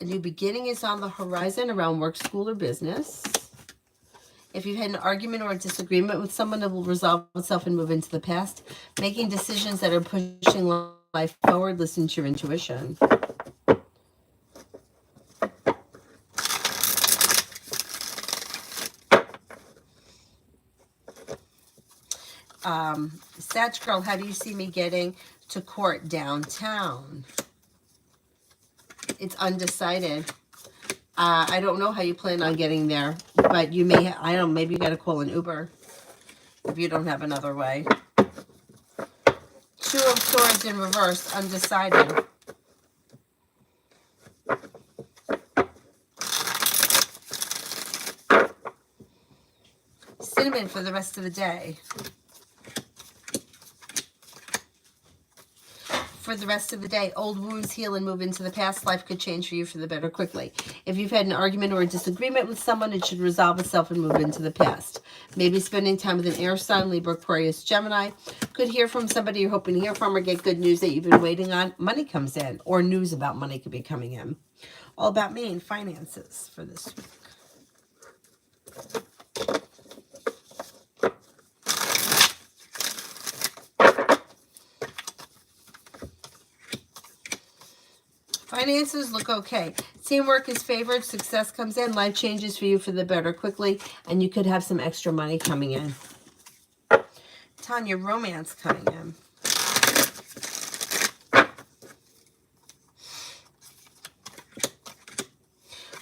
A new beginning is on the horizon around work, school, or business. If you've had an argument or a disagreement with someone, it will resolve itself and move into the past. Making decisions that are pushing life forward. Listen to your intuition. Sag girl, how do you see me getting to court downtown? It's undecided. I don't know how you plan on getting there, but you may, I don't know, maybe you got to call an Uber if you don't have another way. Two of Swords in reverse, undecided. Cinnamon for the rest of the day. For the rest of the day, old wounds heal and move into the past. Life could change for you for the better quickly. If you've had an argument or a disagreement with someone, it should resolve itself and move into the past. Maybe spending time with an air sign, Libra, Aquarius, Gemini. Could hear from somebody you're hoping to hear from or get good news that you've been waiting on. Money comes in, or news about money could be coming in. All about me and finances for this week. Finances look okay. Teamwork is favored. Success comes in. Life changes for you for the better quickly. And you could have some extra money coming in. Tanya, romance coming in.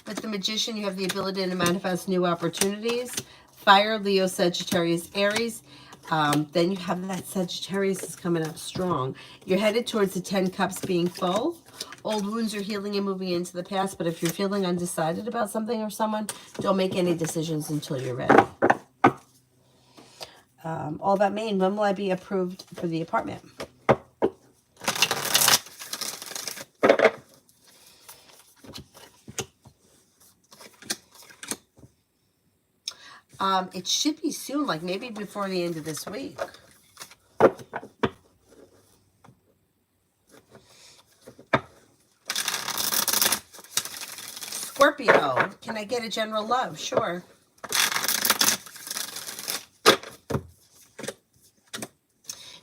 With the Magician, you have the ability to manifest new opportunities. Fire, Leo, Sagittarius, Aries. Then you have that Sagittarius is coming up strong. You're headed towards the 10 cups being full. Old wounds are healing and moving into the past, but if you're feeling undecided about something or someone, don't make any decisions until you're ready. All about Maine. When will I be approved for the apartment? It should be soon, like maybe before the end of this week. Scorpio, can I get a general love? Sure.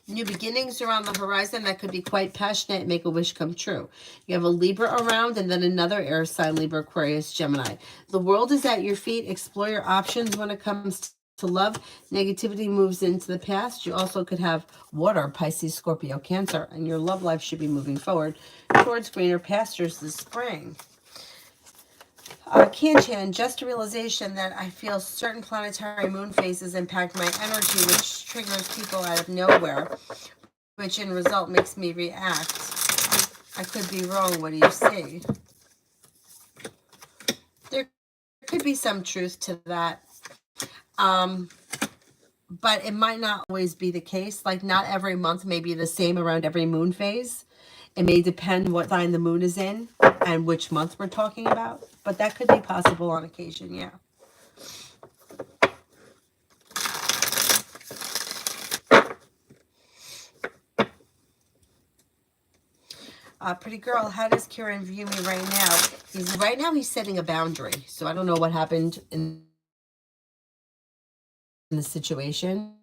New beginnings are on the horizon that could be quite passionate and make a wish come true. You have a Libra around and then another air sign, Libra, Aquarius, Gemini. The world is at your feet. Explore your options when it comes to love. Negativity moves into the past. You also could have water, Pisces, Scorpio, Cancer, and your love life should be moving forward towards greener pastures this spring. Canchan, just a realization that I feel certain planetary moon phases impact my energy, which triggers people out of nowhere, which in result makes me react. I could be wrong. What do you see? could be some truth to that. But it might not always be the case. Like, not every month may be the same around every moon phase. It may depend what sign the moon is in and which month we're talking about. But that could be possible on occasion, yeah. Pretty girl, how does Kieran view me right now? Right now he's setting a boundary. So I don't know what happened in the situation,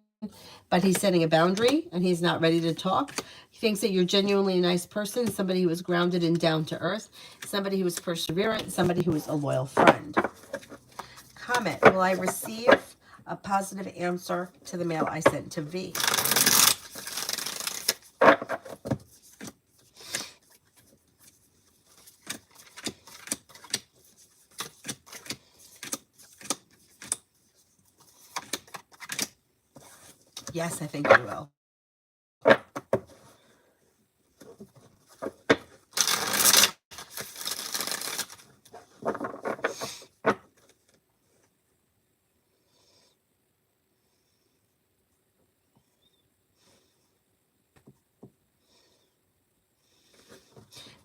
but he's setting a boundary and he's not ready to talk. He thinks that you're genuinely a nice person, somebody who is grounded and down to earth, somebody who is perseverant, somebody who is a loyal friend. Comment, will I receive a positive answer to the mail I sent to V? Yes, I think you will.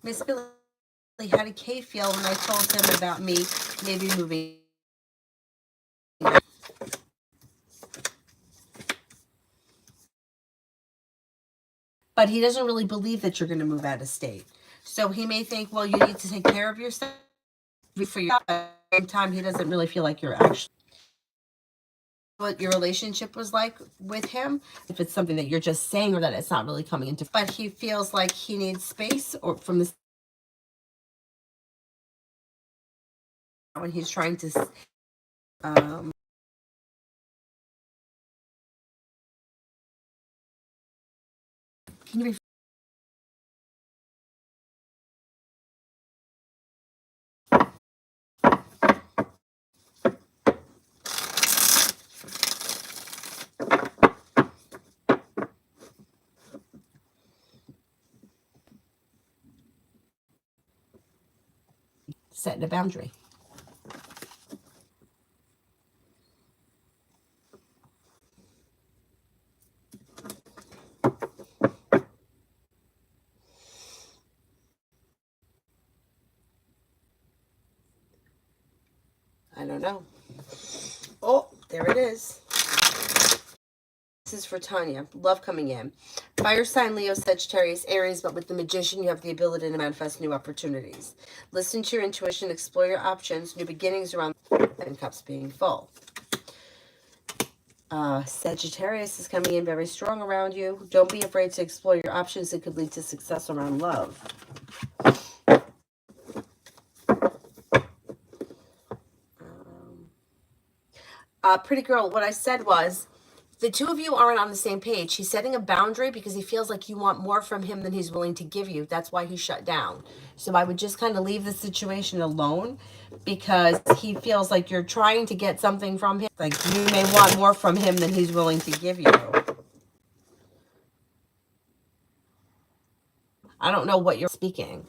Miss Billy, how did Kay feel when I told him about me maybe moving? But he doesn't really believe that you're going to move out of state. So he may think, well, you need to take care of yourself for your time. He doesn't really feel like you're actually what your relationship was like with him, if it's something that you're just saying or that it's not really coming into, but he feels like he needs space or from this when he's trying to can you setting a boundary? I don't know. Oh, there it is. This is for Tanya. Love coming in. Fire sign, Leo, Sagittarius, Aries, but with the Magician, you have the ability to manifest new opportunities. Listen to your intuition, explore your options, new beginnings around and cups being full. Sagittarius is coming in very strong around you. Don't be afraid to explore your options. It could lead to success around love. Pretty girl, what I said was, the two of you aren't on the same page. He's setting a boundary because he feels like you want more from him than he's willing to give you. That's why he shut down. So I would just kind of leave the situation alone because he feels like you're trying to get something from him. Like you may want more from him than he's willing to give you. I don't know what you're speaking.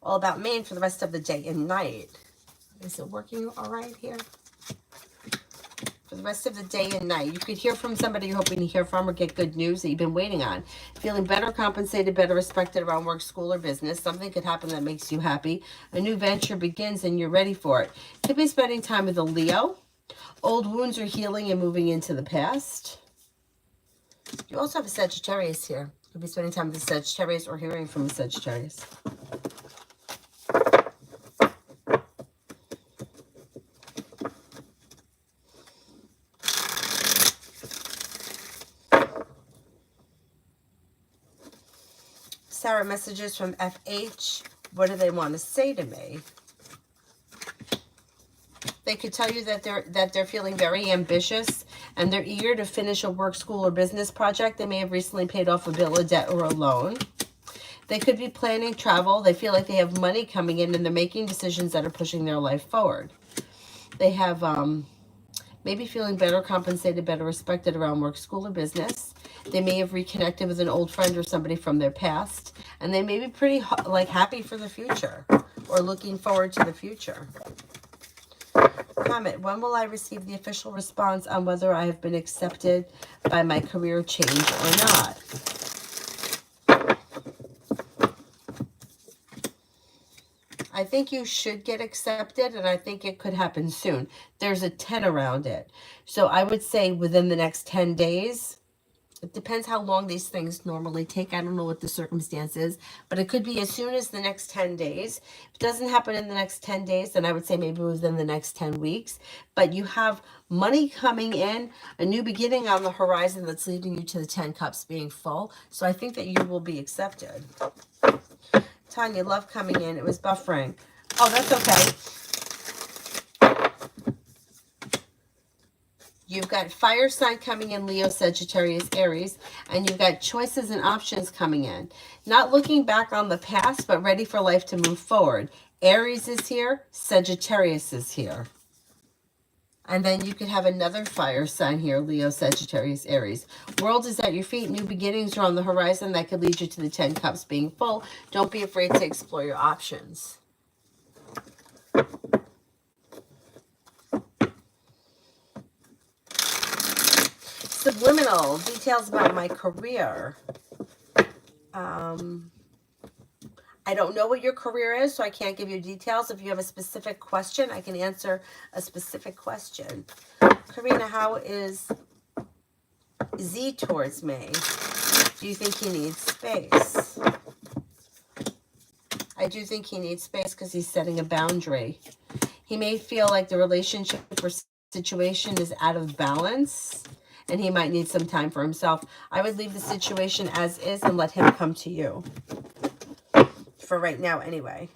All about Maine for the rest of the day and night. Is it working all right here? For the rest of the day and night, you could hear from somebody you're hoping to hear from or get good news that you've been waiting on. Feeling better compensated, better respected around work, school, or business. Something could happen that makes you happy. A new venture begins and you're ready for it. Could be spending time with a Leo. Old wounds are healing and moving into the past. You also have a Sagittarius here. Could be spending time with a Sagittarius or hearing from a Sagittarius. Sarah, messages from FH. What do they want to say to me? They could tell you that they're feeling very ambitious and they're eager to finish a work, school, or business project. They may have recently paid off a bill, a debt, or a loan. They could be planning travel. They feel like they have money coming in and they're making decisions that are pushing their life forward. They have maybe feeling better compensated, better respected around work, school, or business. They may have reconnected with an old friend or somebody from their past, and they may be pretty like happy for the future or looking forward to the future. Comment, when will I receive the official response on whether I have been accepted by my career change or not? I think you should get accepted, and I think it could happen soon. There's a 10 around it. So I would say within the next 10 days. It depends how long these things normally take. I don't know what the circumstance is, but it could be as soon as the next 10 days. If it doesn't happen in the next 10 days, then I would say maybe within the next 10 weeks. But you have money coming in, a new beginning on the horizon that's leading you to the 10 cups being full. So I think that you will be accepted. Tanya, love coming in. It was buffering. Oh, that's okay. You've got fire sign coming in, Leo, Sagittarius, Aries, and you've got choices and options coming in. Not looking back on the past, but ready for life to move forward. Aries is here, Sagittarius is here. And then you could have another fire sign here, Leo, Sagittarius, Aries. World is at your feet. New beginnings are on the horizon that could lead you to the 10 cups being full. Don't be afraid to explore your options. Subliminal, details about my career. I don't know what your career is, so I can't give you details. If you have a specific question, I can answer a specific question. Karina, how is Z towards me? Do you think he needs space? I do think he needs space because he's setting a boundary. He may feel like the relationship or situation is out of balance, and he might need some time for himself. I would leave the situation as is and let him come to you. For right now, anyway.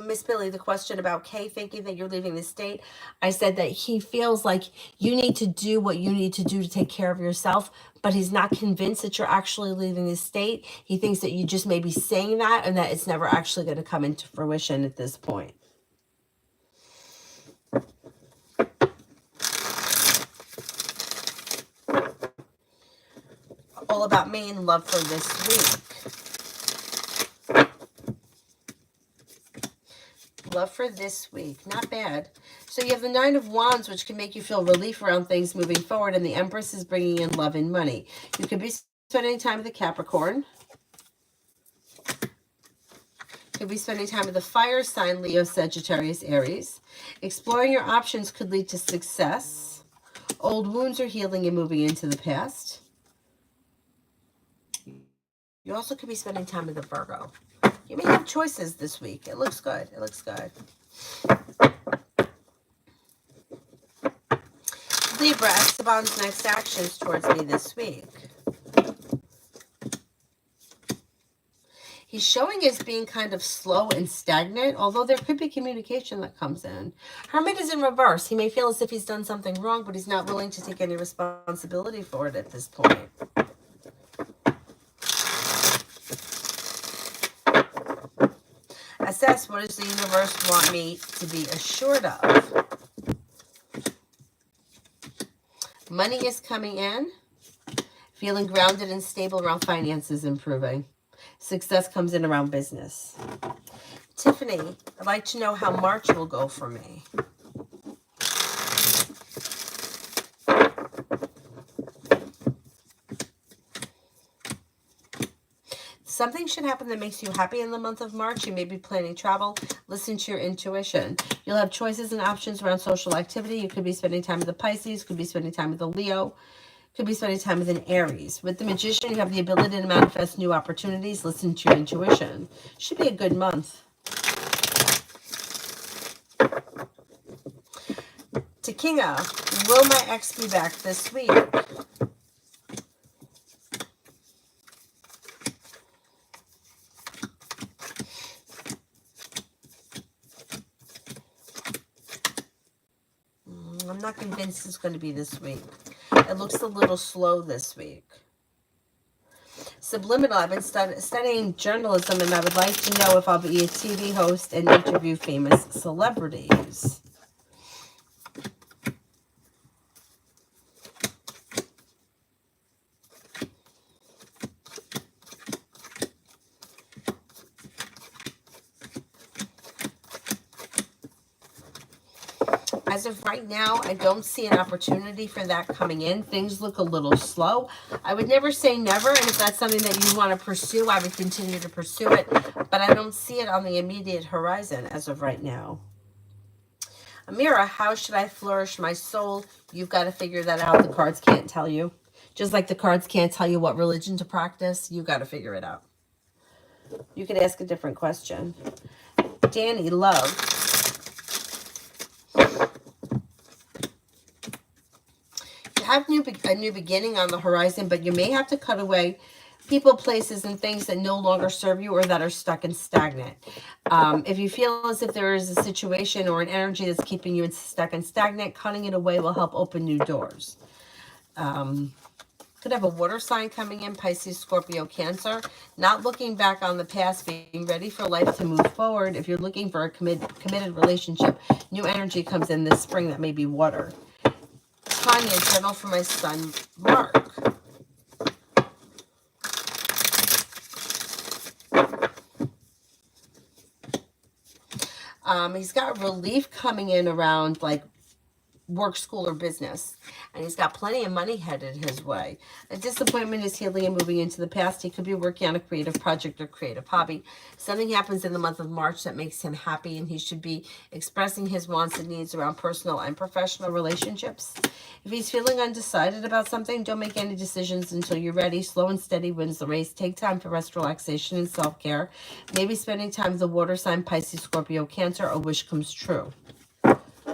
Miss Billy, the question about Kay thinking that you're leaving the state. I said that he feels like you need to do what you need to do to take care of yourself, but he's not convinced that you're actually leaving the state. He thinks that you just may be saying that and that it's never actually going to come into fruition at this point. All about me and love for this week. Love for this week. Not bad. So you have the Nine of Wands, which can make you feel relief around things moving forward, and the Empress is bringing in love and money. You could be spending time with the Capricorn. Could be spending time with the fire sign, Leo, Sagittarius, Aries. Exploring your options could lead to success. Old wounds are healing and moving into the past. You also could be spending time with a Virgo. You may have choices this week. It looks good. It looks good. Libra, Esteban's next actions towards me this week. He's showing as being kind of slow and stagnant, although there could be communication that comes in. Hermit is in reverse. He may feel as if he's done something wrong, but he's not willing to take any responsibility for it at this point. Assess, what does the universe want me to be assured of? Money is coming in. Feeling grounded and stable around finances improving. Success comes in around business. Tiffany, I'd like to know how March will go for me. Something should happen that makes you happy in the month of March. You may be planning travel. Listen to your intuition. You'll have choices and options around social activity. You could be spending time with the Pisces. Could be spending time with the Leo. Could be spending time with an Aries. With the Magician, you have the ability to manifest new opportunities. Listen to your intuition. Should be a good month. Takinga, will my ex be back this week? I'm not convinced it's going to be this week. It looks a little slow this week. Subliminal, I've been studying journalism, and I would like to know if I'll be a TV host and interview famous celebrities. As of right now, I don't see an opportunity for that coming in. Things look a little slow. I would never say never, and if that's something that you want to pursue, I would continue to pursue it, but I don't see it on the immediate horizon as of right now. Amira, how should I flourish my soul? You've got to figure that out. The cards can't tell you. Just like the cards can't tell you what religion to practice, you've got to figure it out. You could ask a different question. Danny, love. You have a new beginning on the horizon, but you may have to cut away people, places, and things that no longer serve you or that are stuck and stagnant. If you feel as if there is a situation or an energy that's keeping you stuck and stagnant, cutting it away will help open new doors. Could have a water sign coming in, Pisces, Scorpio, Cancer. Not looking back on the past, being ready for life to move forward. If you're looking for a committed relationship, new energy comes in this spring. That may be water. Tanya, general for my son, Mark. He's got relief coming in around like work, school, or business. And he's got plenty of money headed his way. A disappointment is healing and moving into the past. He could be working on a creative project or creative hobby. Something happens in the month of March that makes him happy, and he should be expressing his wants and needs around personal and professional relationships. If he's feeling undecided about something, don't make any decisions until you're ready. Slow and steady wins the race. Take time for rest, relaxation, and self-care. Maybe spending time with the water sign, Pisces, Scorpio, Cancer. A wish comes true.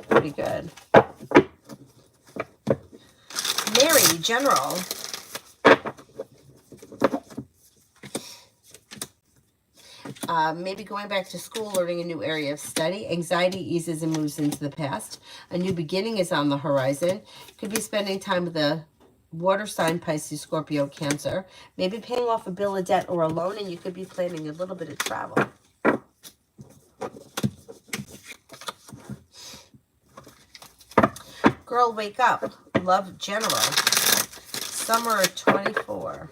Pretty good. Mary, general. Maybe going back to school, learning a new area of study. Anxiety eases and moves into the past. A new beginning is on the horizon. Could be spending time with the water sign, Pisces, Scorpio, Cancer. Maybe paying off a bill of debt or a loan, and you could be planning a little bit of travel. Girl, wake up. Love, general. Summer 24.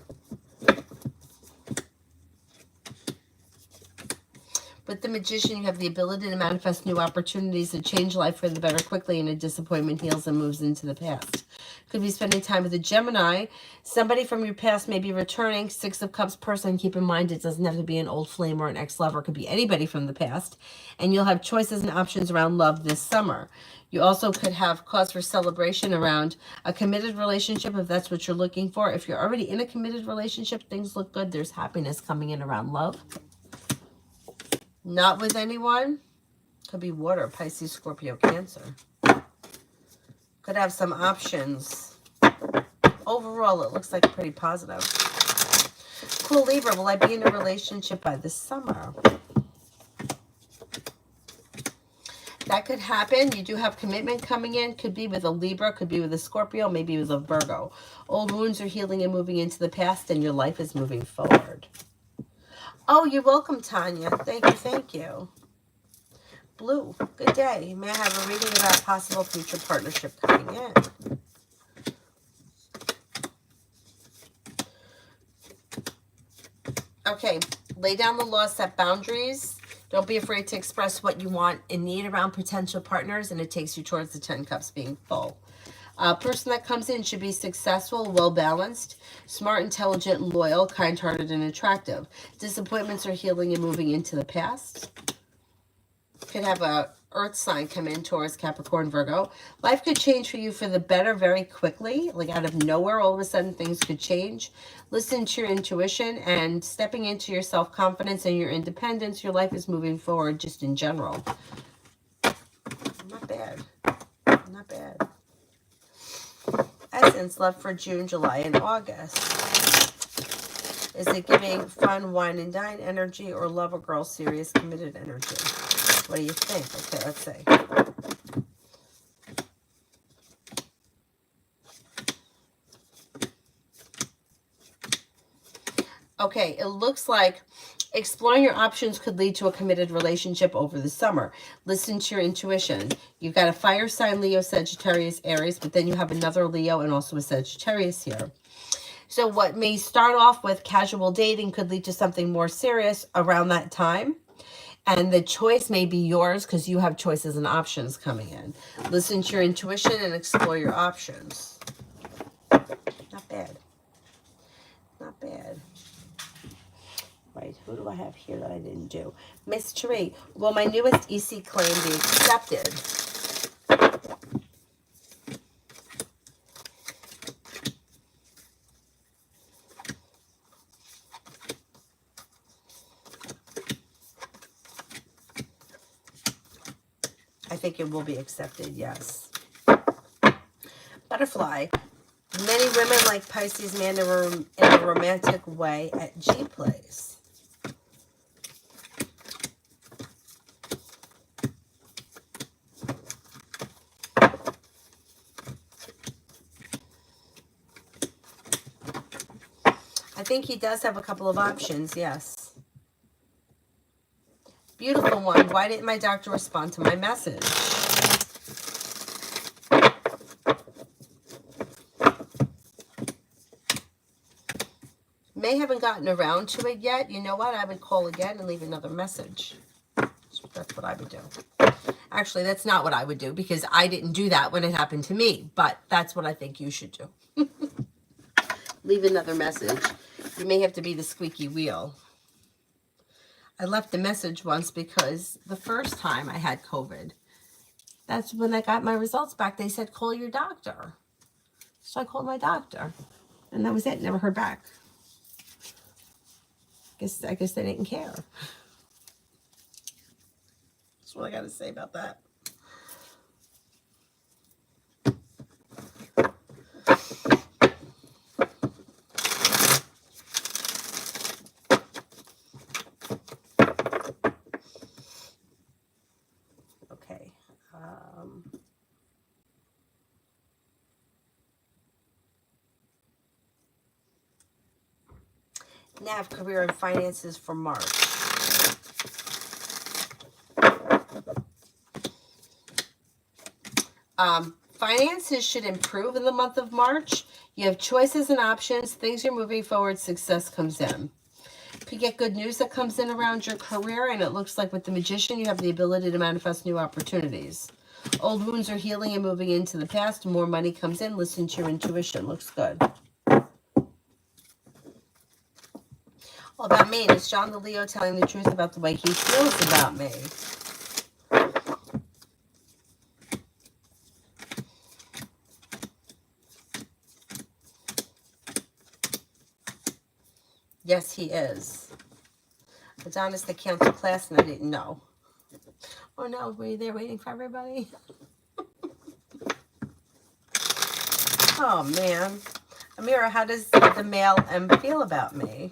With the Magician, you have the ability to manifest new opportunities that change life for the better quickly, and a disappointment heals and moves into the past. Could be spending time with a Gemini. Somebody from your past may be returning. Six of Cups person. Keep in mind, it doesn't have to be an old flame or an ex-lover. It could be anybody from the past. And you'll have choices and options around love this summer. You also could have cause for celebration around a committed relationship if that's what you're looking for. If you're already in a committed relationship, things look good. There's happiness coming in around love. Not with anyone. Could be water, Pisces, Scorpio, Cancer. Could have some options. Overall, it looks like pretty positive. Cool, Libra. Will I be in a relationship by this summer? That could happen. You do have commitment coming in. Could be with a Libra, could be with a Scorpio, maybe with a Virgo. Old wounds are healing and moving into the past, and your life is moving forward. Oh, you're welcome, Tanya. Thank you, thank you. Blue, good day. May I have a reading about possible future partnership coming in? Okay, lay down the law, set boundaries. Don't be afraid to express what you want and need around potential partners, and it takes you towards the 10 Cups being full. A person that comes in should be successful, well-balanced, smart, intelligent, loyal, kind-hearted, and attractive. Disappointments are healing and moving into the past. Could have a earth sign come in, Taurus, Capricorn, Virgo. Life could change for you for the better very quickly. Like out of nowhere, all of a sudden things could change. Listen to your intuition and stepping into your self-confidence and your independence. Your life is moving forward just in general. Not bad. Not bad. Essence, love for June, July, and August. Is it giving fun, wine and dine energy, or love a girl, serious, committed energy? What do you think? Okay, let's see. Okay, it looks like exploring your options could lead to a committed relationship over the summer. Listen to your intuition. You've got a fire sign, Leo, Sagittarius, Aries, but then you have another Leo and also a Sagittarius here. So what may start off with casual dating could lead to something more serious around that time. And the choice may be yours because you have choices and options coming in. Listen to your intuition and explore your options. Not bad. Not bad. Right, who do I have here that I didn't do? Mystery. Will my newest EC claim be accepted? I think it will be accepted, yes. Butterfly. Many women like Pisces man in a romantic way at G Place. I think he does have a couple of options, yes. Beautiful one. Why didn't my doctor respond to my message? May haven't gotten around to it yet. You know what? I would call again and leave another message. That's what I would do. Actually, that's not what I would do because I didn't do that when it happened to me. But that's what I think you should do. Leave another message. You may have to be the squeaky wheel. I left a message once because the first time I had COVID, that's when I got my results back. They said, call your doctor. So I called my doctor. And that was it. Never heard back. I guess they didn't care. That's what I got to say about that. Okay. Nav, career and finances for March. Finances should improve in the month of March. You have choices and options. Things are moving forward. Success comes in. You get good news that comes in around your career, and it looks like with the Magician, you have the ability to manifest new opportunities. Old wounds are healing and moving into the past. More money comes in. Listen to your intuition. Looks good. All about me. Is John the Leo telling the truth about the way he feels about me? Yes, he is. Adonis, the canceled class, and I didn't know. Oh no, were you there waiting for everybody? Oh man. Amira, how does the male M feel about me?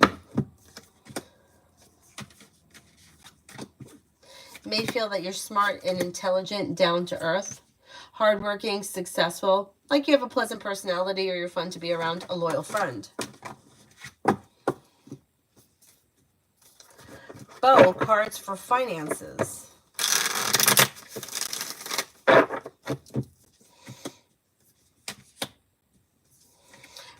You may feel that you're smart and intelligent, down to earth, hardworking, successful, like you have a pleasant personality or you're fun to be around, a loyal friend. Bo, cards for finances.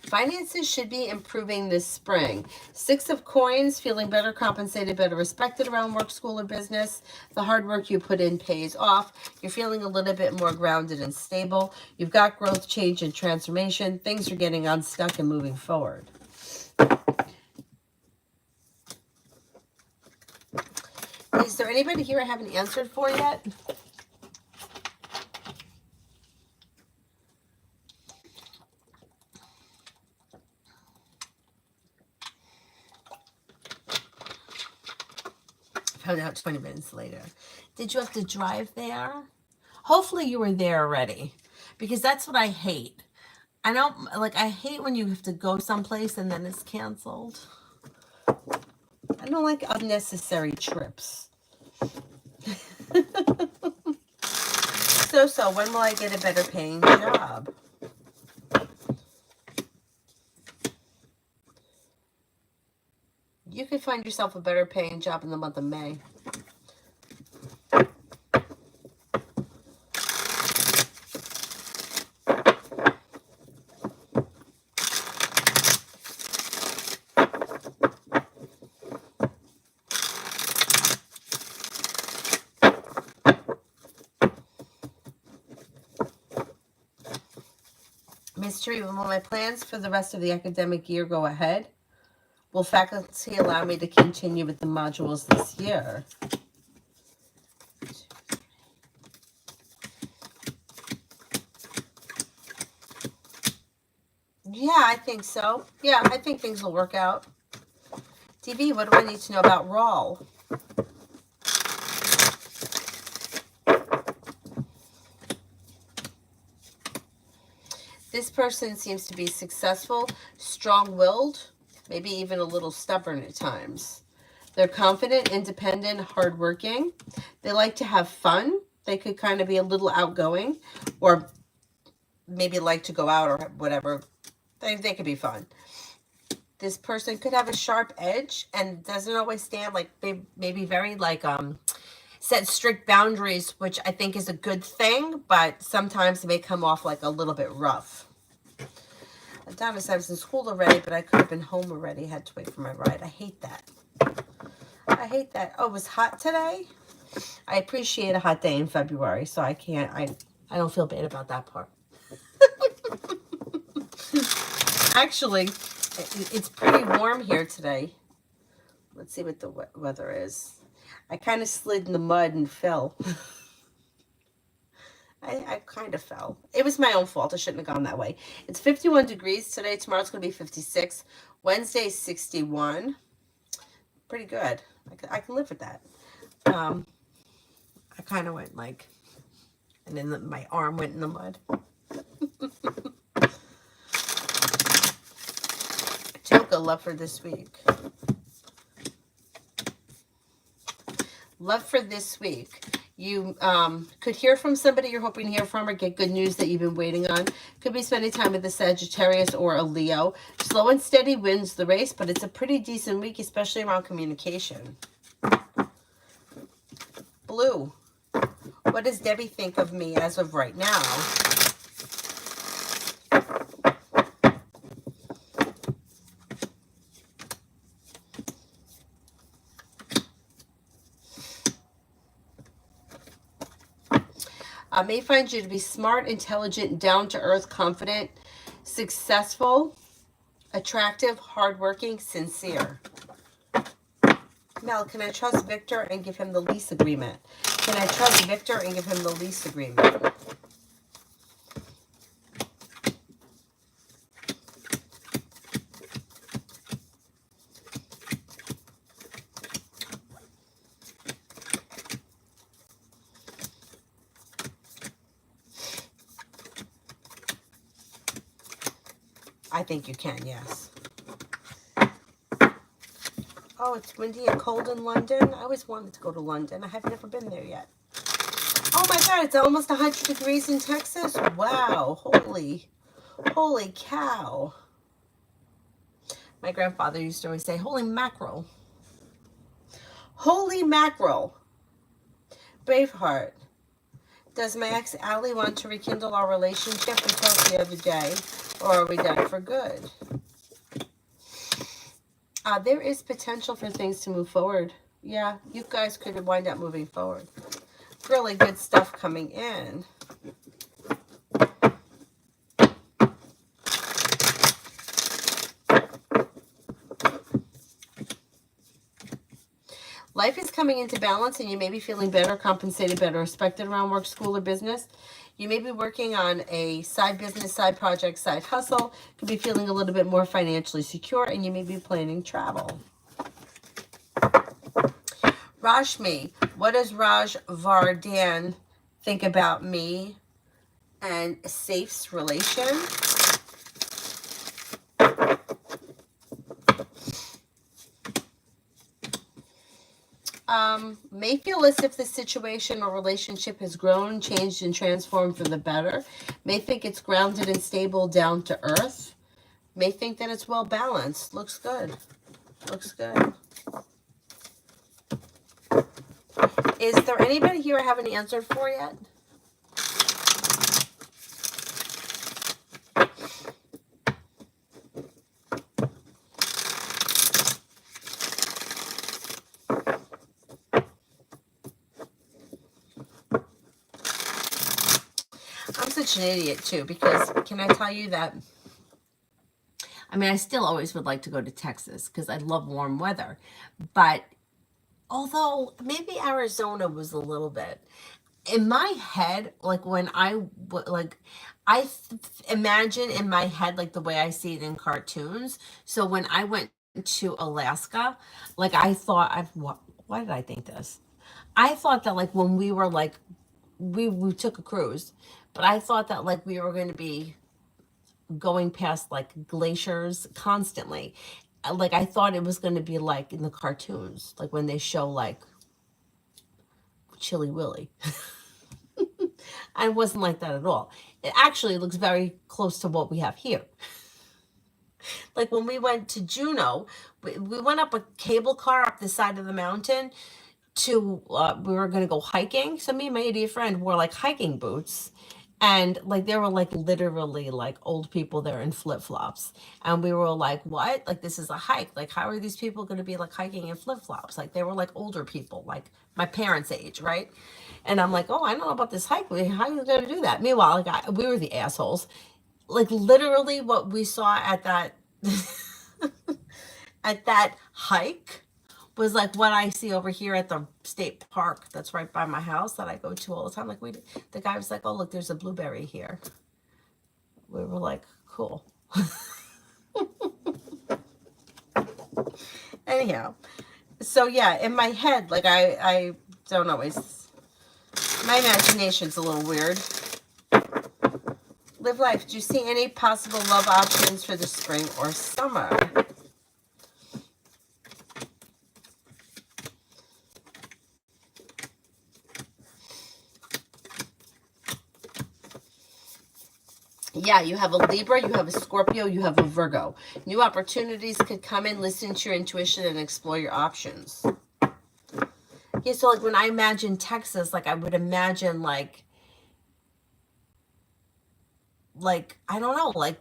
Finances should be improving this spring. 6 of coins, feeling better compensated, better respected around work, school, or business. The hard work you put in pays off. You're feeling a little bit more grounded and stable. You've got growth, change, and transformation. Things are getting unstuck and moving forward. Is there anybody here I haven't answered for yet? Found out 20 minutes later. Did you have to drive there? Hopefully you were there already, because that's what I hate. I hate when you have to go someplace and then it's canceled. I don't like unnecessary trips. So, when will I get a better paying job? You could find yourself a better paying job in the month of May. Mystery, will my plans for the rest of the academic year go ahead? Will faculty allow me to continue with the modules this year? Yeah, I think so. Yeah, I think things will work out. TV, what do I need to know about Rawl? This person seems to be successful, strong-willed, maybe even a little stubborn at times. They're confident, independent, hardworking. They like to have fun. They could kind of be a little outgoing, or maybe like to go out or whatever. They could be fun. This person could have a sharp edge and doesn't always stand like maybe very like set strict boundaries, which I think is a good thing, but sometimes it may come off like a little bit rough. Adonis, I was in school already, but I could have been home already. Had to wait for my ride. I hate that. I hate that. Oh, it was hot today? I appreciate a hot day in February, so I don't feel bad about that part. Actually, it's pretty warm here today. Let's see what the weather is. I kind of slid in the mud and fell. I kind of fell. It was my own fault. I shouldn't have gone that way. It's 51 degrees today. Tomorrow's going to be 56. Wednesday, 61. Pretty good. I can live with that. I kind of went like, and then my arm went in the mud. Joke, love for this week. Love for this week. You could hear from somebody you're hoping to hear from, or get good news that you've been waiting on. Could be spending time with a Sagittarius or a Leo. Slow and steady wins the race, but it's a pretty decent week, especially around communication. Blue. What does Debbie think of me as of right now? I may find you to be smart, intelligent, down-to-earth, confident, successful, attractive, hardworking, sincere. Mel, can I trust Victor and give him the lease agreement? Can I trust Victor and give him the lease agreement? I think you can, yes. Oh, it's windy and cold in London. I always wanted to go to London. I have never been there yet. Oh my God, it's almost 100 degrees in Texas. Wow, holy cow. My grandfather used to always say, holy mackerel. Holy mackerel. Braveheart. Does my ex Allie want to rekindle our relationship? We talked the other day. Or are we done for good? There is potential for things to move forward. Yeah, you guys could wind up moving forward. Really good stuff coming in. Life is coming into balance, and you may be feeling better, compensated, better respected around work, school, or business. You may be working on a side business, side project, side hustle. Could be feeling a little bit more financially secure, and you may be planning travel. Rashmi, what does Raj Vardhan think about me and Safe's relation? May feel as if the situation or relationship has grown, changed, and transformed for the better. May think it's grounded and stable, down to earth. May think that it's well balanced. Looks good. Looks good. Is there anybody here I haven't answered for yet? such an idiot too, because can I tell you that, I mean, I still always would like to go to Texas because I love warm weather. But although maybe Arizona was a little bit, in my head, like when I imagine in my head like the way I see it in cartoons. So when I went to Alaska, like I thought, why did I think this? I thought that like when we were like we took a cruise, but I thought that like we were going to be going past like glaciers constantly. Like I thought it was going to be like in the cartoons, like when they show like Chilly Willy. And it wasn't like that at all. It actually looks very close to what we have here. Like when we went to Juneau, we went up a cable car up the side of the mountain to, we were going to go hiking. So me and my idiot friend wore like hiking boots. And like there were like literally like old people there in flip-flops. And we were like, what? Like this is a hike. Like how are these people going to be like hiking in flip-flops? Like they were like older people, like my parents' age, right? And I'm like, oh, I don't know about this hike. How are you going to do that? Meanwhile, like we were the assholes. Like literally what we saw at that at that hike was like what I see over here at the state park that's right by my house that I go to all the time. Like the guy was like, oh look, there's a blueberry here. We were like, cool. Anyhow, so yeah, in my head, like I don't always, my imagination's a little weird. Live life. Do you see any possible love options for the spring or summer? Yeah, you have a Libra, you have a Scorpio, you have a Virgo. New opportunities could come in. Listen to your intuition and explore your options. Yeah, so like when I imagine Texas, like I would imagine like I don't know, like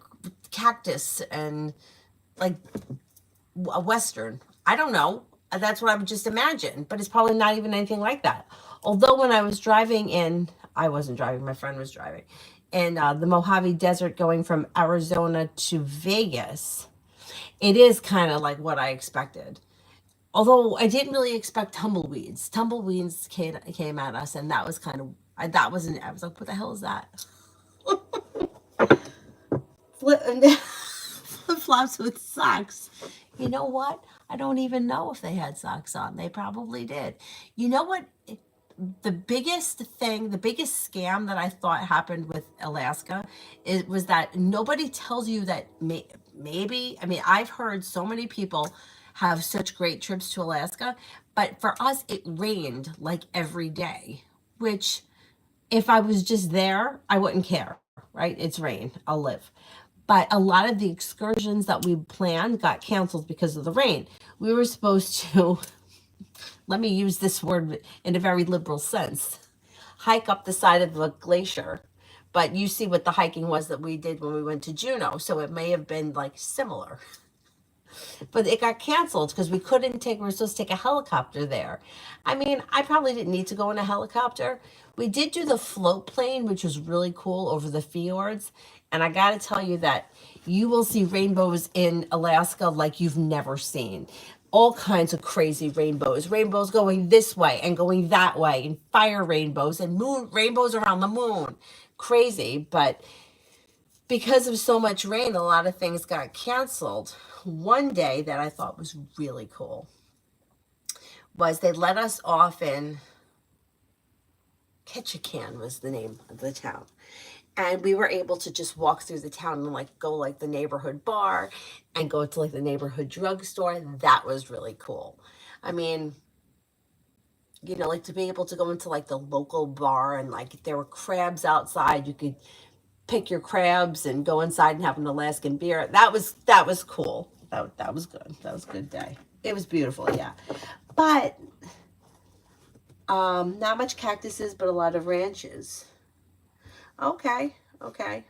cactus and like a Western. I don't know. That's what I would just imagine, but it's probably not even anything like that. Although when I was driving in, I wasn't driving, my friend was driving, in the Mojave Desert going from Arizona to Vegas, it is kind of like what I expected. Although I didn't really expect tumbleweeds. Tumbleweeds came at us, and that was kind of, that wasn't, I was like, what the hell is that? Flip-flops with socks. You know what? I don't even know if they had socks on. They probably did. You know what? The biggest thing, the biggest scam that I thought happened with Alaska was that nobody tells you that maybe, I mean, I've heard so many people have such great trips to Alaska, but for us, it rained like every day, which if I was just there, I wouldn't care, right? It's rain, I'll live. But a lot of the excursions that we planned got canceled because of the rain. We were supposed to, let me use this word in a very liberal sense, hike up the side of the glacier. But you see what the hiking was that we did when we went to Juneau. So it may have been like similar. But it got canceled because we couldn't take, we were supposed to take a helicopter there. I mean, I probably didn't need to go in a helicopter. We did do the float plane, which was really cool over the fjords. And I got to tell you that you will see rainbows in Alaska like you've never seen. All kinds of crazy rainbows. Rainbows going this way and going that way, and fire rainbows and moon rainbows around the moon. Crazy, but because of so much rain, a lot of things got canceled. One day that I thought was really cool was they let us off in Ketchikan was the name of the town. And we were able to just walk through the town and like go like the neighborhood bar and go to like the neighborhood drugstore. That was really cool. I mean, you know, like to be able to go into like the local bar and like there were crabs outside. You could pick your crabs and go inside and have an Alaskan beer. That was cool. That was good. That was a good day. It was beautiful, yeah. But not much cactuses, but a lot of ranches. Okay, okay.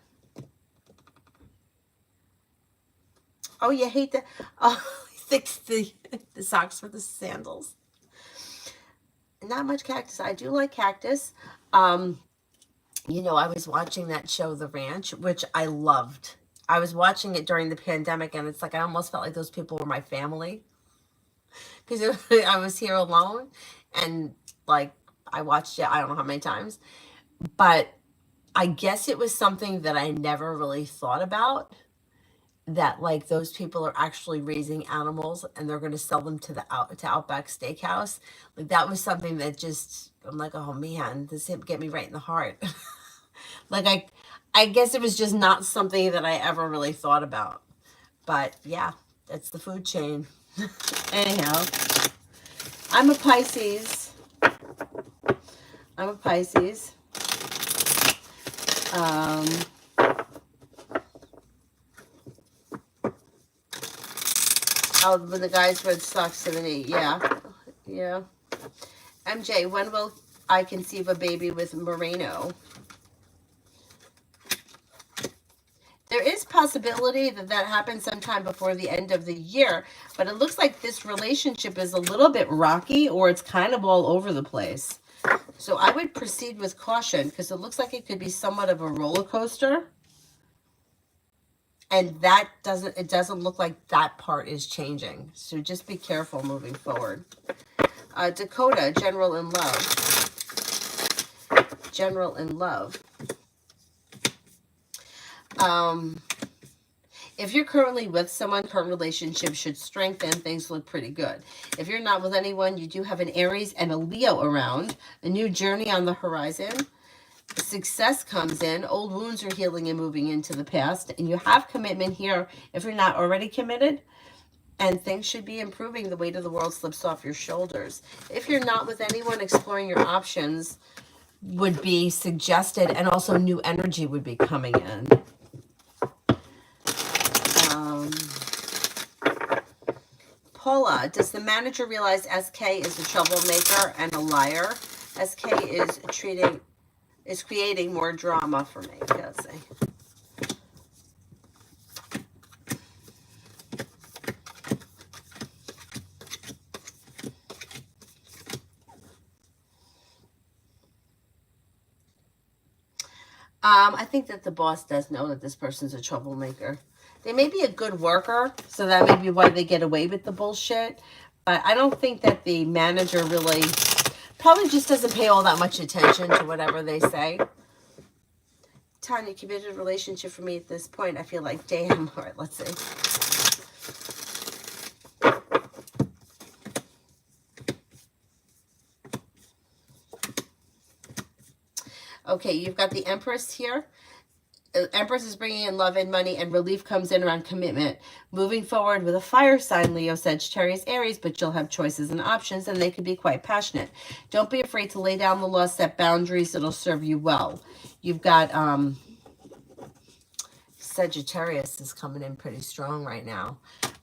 Oh, you hate the, oh, fix the socks for the sandals. Not much cactus. I do like cactus. You know, I was watching that show, The Ranch, which I loved. I was watching it during the pandemic, and it's like I almost felt like those people were my family because I was here alone, and like I watched it, I don't know how many times, but I guess it was something that I never really thought about, that like those people are actually raising animals and they're going to sell them to the to Outback Steakhouse. Like that was something that just, I'm like, oh man, this hit get me right in the heart. Like I guess it was just not something that I ever really thought about. But yeah, that's the food chain. Anyhow, I'm a Pisces. I'm a Pisces. Um, oh, when the guys read Stocks to the knee. Yeah. Yeah. MJ, when will I conceive a baby with Moreno? There is possibility that that happens sometime before the end of the year, but it looks like this relationship is a little bit rocky, or it's kind of all over the place. So I would proceed with caution because it looks like it could be somewhat of a roller coaster. And that it doesn't look like that part is changing. So just be careful moving forward. Dakota, General in Love. General in Love. If you're currently with someone, current relationship should strengthen. Things look pretty good. If you're not with anyone, you do have an Aries and a Leo around. A new journey on the horizon. Success comes in. Old wounds are healing and moving into the past. And you have commitment here if you're not already committed. And things should be improving. The weight of the world slips off your shoulders. If you're not with anyone, exploring your options would be suggested. And also new energy would be coming in. Paula, does the manager realize SK is a troublemaker and a liar? SK is creating more drama for me, Cassie. I think that the boss does know that this person's a troublemaker. They may be a good worker, so that may be why they get away with the bullshit. But I don't think that the manager really, probably just doesn't pay all that much attention to whatever they say. Tanya, committed relationship for me at this point. I feel like, damn. All right, let's see. Okay, you've got the Empress here. Empress is bringing in love and money, and relief comes in around commitment. Moving forward with a fire sign, Leo, Sagittarius, Aries, but you'll have choices and options, and they can be quite passionate. Don't be afraid to lay down the law, set boundaries that'll serve you well. You've got Sagittarius is coming in pretty strong right now.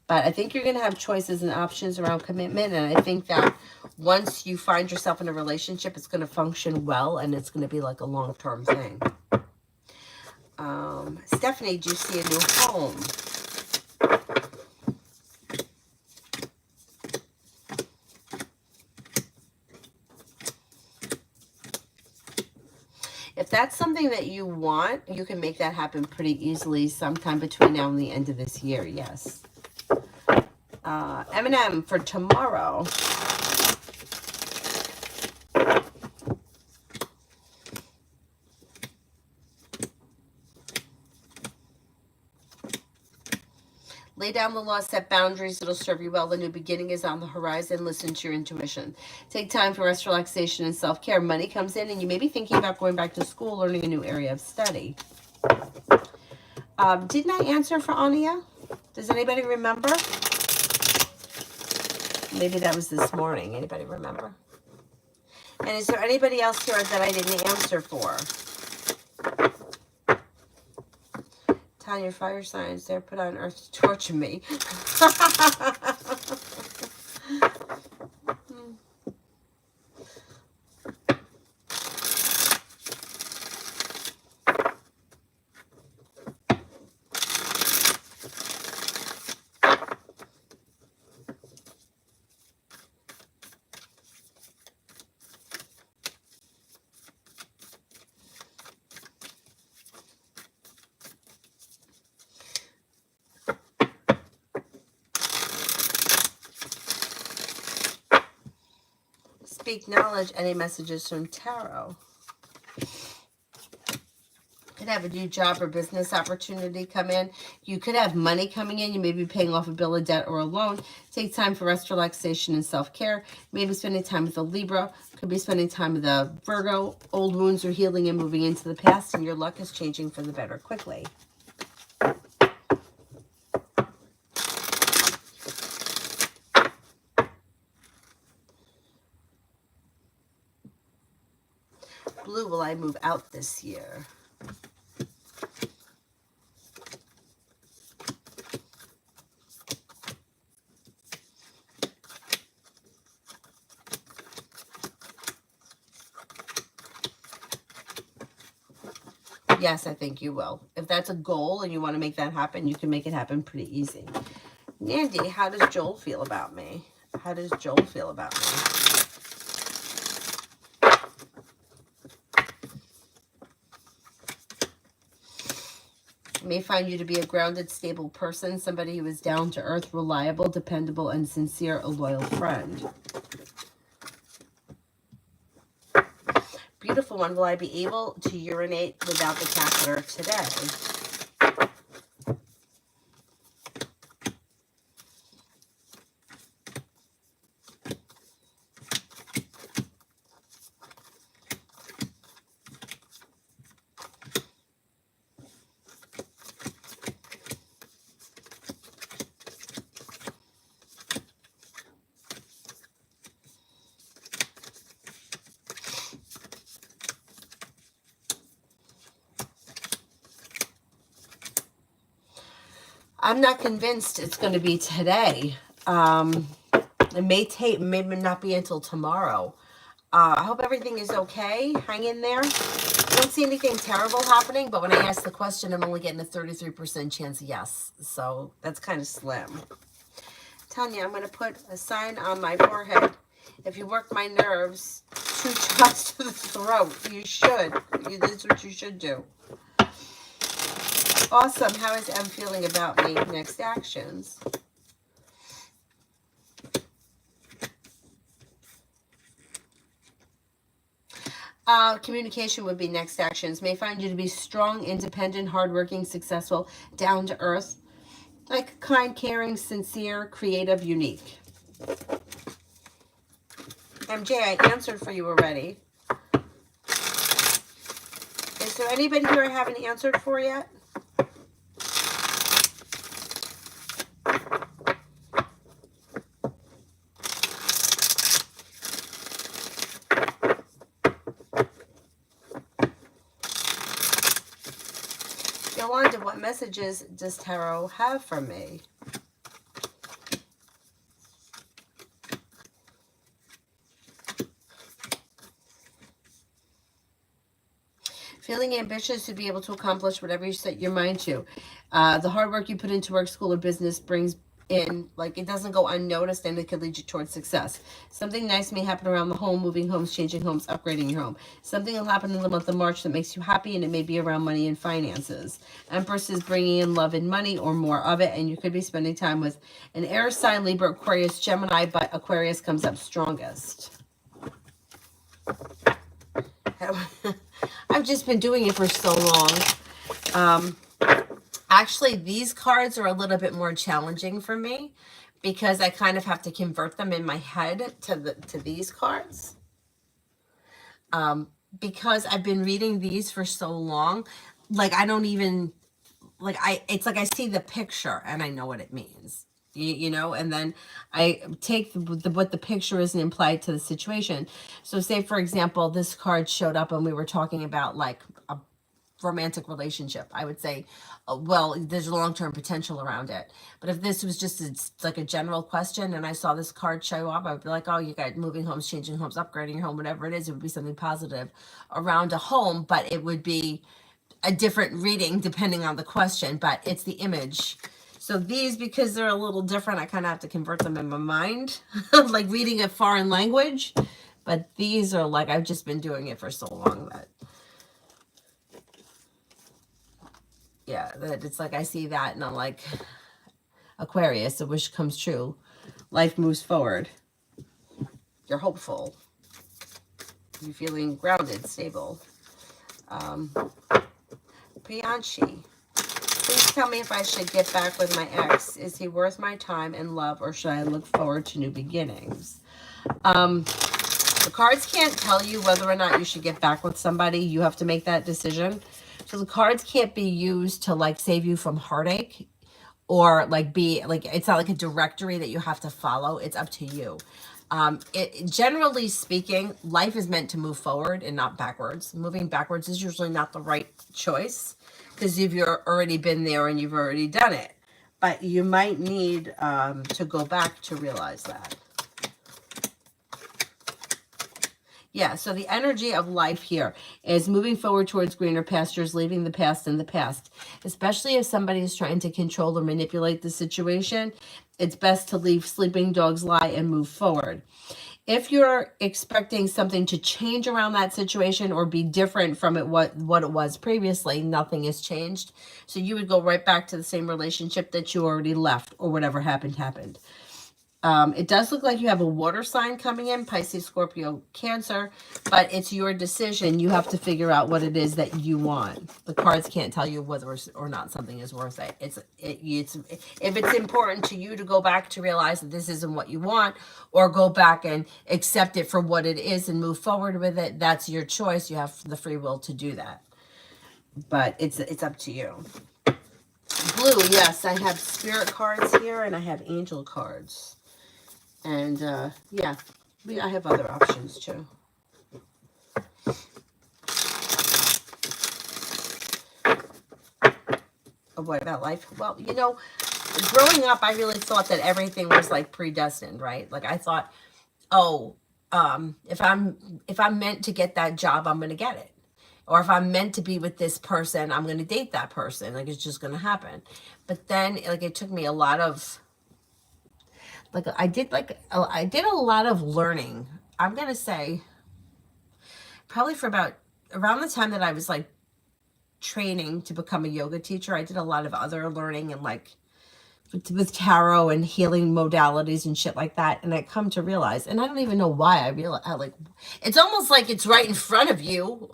But I think you're going to have choices and options around commitment, and I think that once you find yourself in a relationship, it's going to function well, and it's going to be like a long-term thing. Stephanie, do you see a new home? If that's something that you want, you can make that happen pretty easily sometime between now and the end of this year, yes. M&M for tomorrow. Lay down the law, set boundaries. It'll serve you well. The new beginning is on the horizon. Listen to your intuition. Take time for rest, relaxation, and self-care. Money comes in, and you may be thinking about going back to school, learning a new area of study. Didn't I answer for Ania? Does anybody remember? Maybe that was this morning. Anybody remember? And is there anybody else here that I didn't answer for? Tanya, fire signs, they're put on earth to torture me. speak knowledge. Any messages from tarot? Could have a new job or business opportunity come in. You could have money coming in. You may be paying off a bill of debt or a loan. Take time for rest, relaxation, and self-care. Maybe spending time with a Libra. Could be spending time with a Virgo. Old wounds are healing and moving into the past, and your luck is changing for the better quickly. Blue, will I move out this year? Yes, I think you will. If that's a goal and you want to make that happen, you can make it happen pretty easy. Nandy, how does Joel feel about me? How does Joel feel about me? May find you to be a grounded, stable person, somebody who is down to earth, reliable, dependable, and sincere, a loyal friend. Beautiful one, will I be able to urinate without the catheter today? I'm not convinced it's going to be today. It may not be until tomorrow. I hope everything is okay. Hang in there. I don't see anything terrible happening, but when I ask the question, I'm only getting a 33% chance yes. So that's kind of slim. Tanya, I'm going to put a sign on my forehead. If you work my nerves, 2 shots to the throat. You should. That's what you should do. Awesome. How is Em feeling about me? Next actions. Communication would be next actions. May find you to be strong, independent, hardworking, successful, down to earth, like kind, caring, sincere, creative, unique. MJ, I answered for you already. Is there anybody here I haven't answered for yet? Yolanda, what messages does Tarot have for me? Feeling ambitious to be able to accomplish whatever you set your mind to. The hard work you put into work, school, or business brings in, like, it doesn't go unnoticed, and it could lead you towards success. Something nice may happen around the home, moving homes, changing homes, upgrading your home. Something will happen in the month of March that makes you happy, and it may be around money and finances. Empress is bringing in love and money, or more of it, and you could be spending time with an air sign, Libra, Aquarius, Gemini, but Aquarius comes up strongest. I've just been doing it for so long. Actually, these cards are a little bit more challenging for me because I kind of have to convert them in my head to these cards. Because I've been reading these for so long, like I don't even, like it's like I see the picture and I know what it means. You know, and then I take what the picture is and apply it to the situation. So say, for example, this card showed up and we were talking about like a romantic relationship. I would say, well, there's long-term potential around it. But if this was just like a general question and I saw this card show up, I would be like, oh, you got moving homes, changing homes, upgrading your home, whatever it is, it would be something positive around a home, but it would be a different reading depending on the question, but it's the image. So these, because they're a little different, I kind of have to convert them in my mind, like reading a foreign language. But these are like, I've just been doing it for so long that, yeah, that it's like I see that and I'm like, Aquarius, a wish comes true. Life moves forward. You're hopeful. You're feeling grounded, stable. Bianchi. Please tell me if I should get back with my ex. Is he worth my time and love, or should I look forward to new beginnings? The cards can't tell you whether or not you should get back with somebody. You have to make that decision. So the cards can't be used to like save you from heartache, or like be like, it's not like a directory that you have to follow. It's up to you. Generally speaking, life is meant to move forward and not backwards. Moving backwards is usually not the right choice, because you've already been there and you've already done it. But you might need to go back to realize that. Yeah, so the energy of life here is moving forward towards greener pastures, leaving the past in the past. Especially if somebody is trying to control or manipulate the situation, it's best to leave sleeping dogs lie and move forward. If you're expecting something to change around that situation or be different from what it was previously, nothing has changed. So you would go right back to the same relationship that you already left, or whatever happened. It does look like you have a water sign coming in, Pisces, Scorpio, Cancer, but it's your decision. You have to figure out what it is that you want. The cards can't tell you whether or not something is worth it. It's if it's important to you to go back to realize that this isn't what you want, or go back and accept it for what it is and move forward with it, that's your choice. You have the free will to do that. But it's up to you. Blue, yes, I have spirit cards here and I have angel cards. And, yeah, I have other options, too. Oh, what about life? Well, you know, growing up, I really thought that everything was, like, predestined, right? Like, I thought, oh, if I'm meant to get that job, I'm going to get it. Or if I'm meant to be with this person, I'm going to date that person. Like, it's just going to happen. But then, like, it took me a lot of... I did a lot of learning. I'm going to say probably for around the time that I was like training to become a yoga teacher, I did a lot of other learning and like with tarot and healing modalities and shit like that. And I come to realize, and I don't even know why I realize, it's almost like it's right in front of you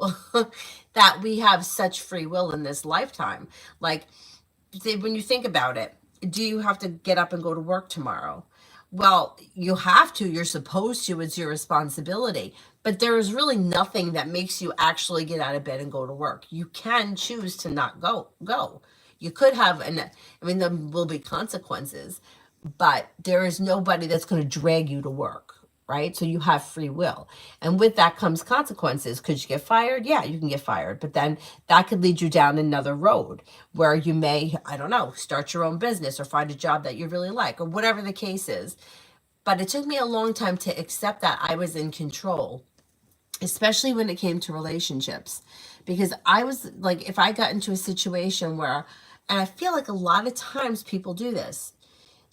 that we have such free will in this lifetime. Like, when you think about it, do you have to get up and go to work tomorrow? Well, you have to, you're supposed to, it's your responsibility. But there is really nothing that makes you actually get out of bed and go to work. You can choose to not go. You could have, there will be consequences, but there is nobody that's going to drag you to work, right? So you have free will. And with that comes consequences. Could you get fired? Yeah, you can get fired. But then that could lead you down another road where you may, I don't know, start your own business or find a job that you really like or whatever the case is. But it took me a long time to accept that I was in control, especially when it came to relationships. Because I was like, if I got into a situation where, and I feel like a lot of times people do this,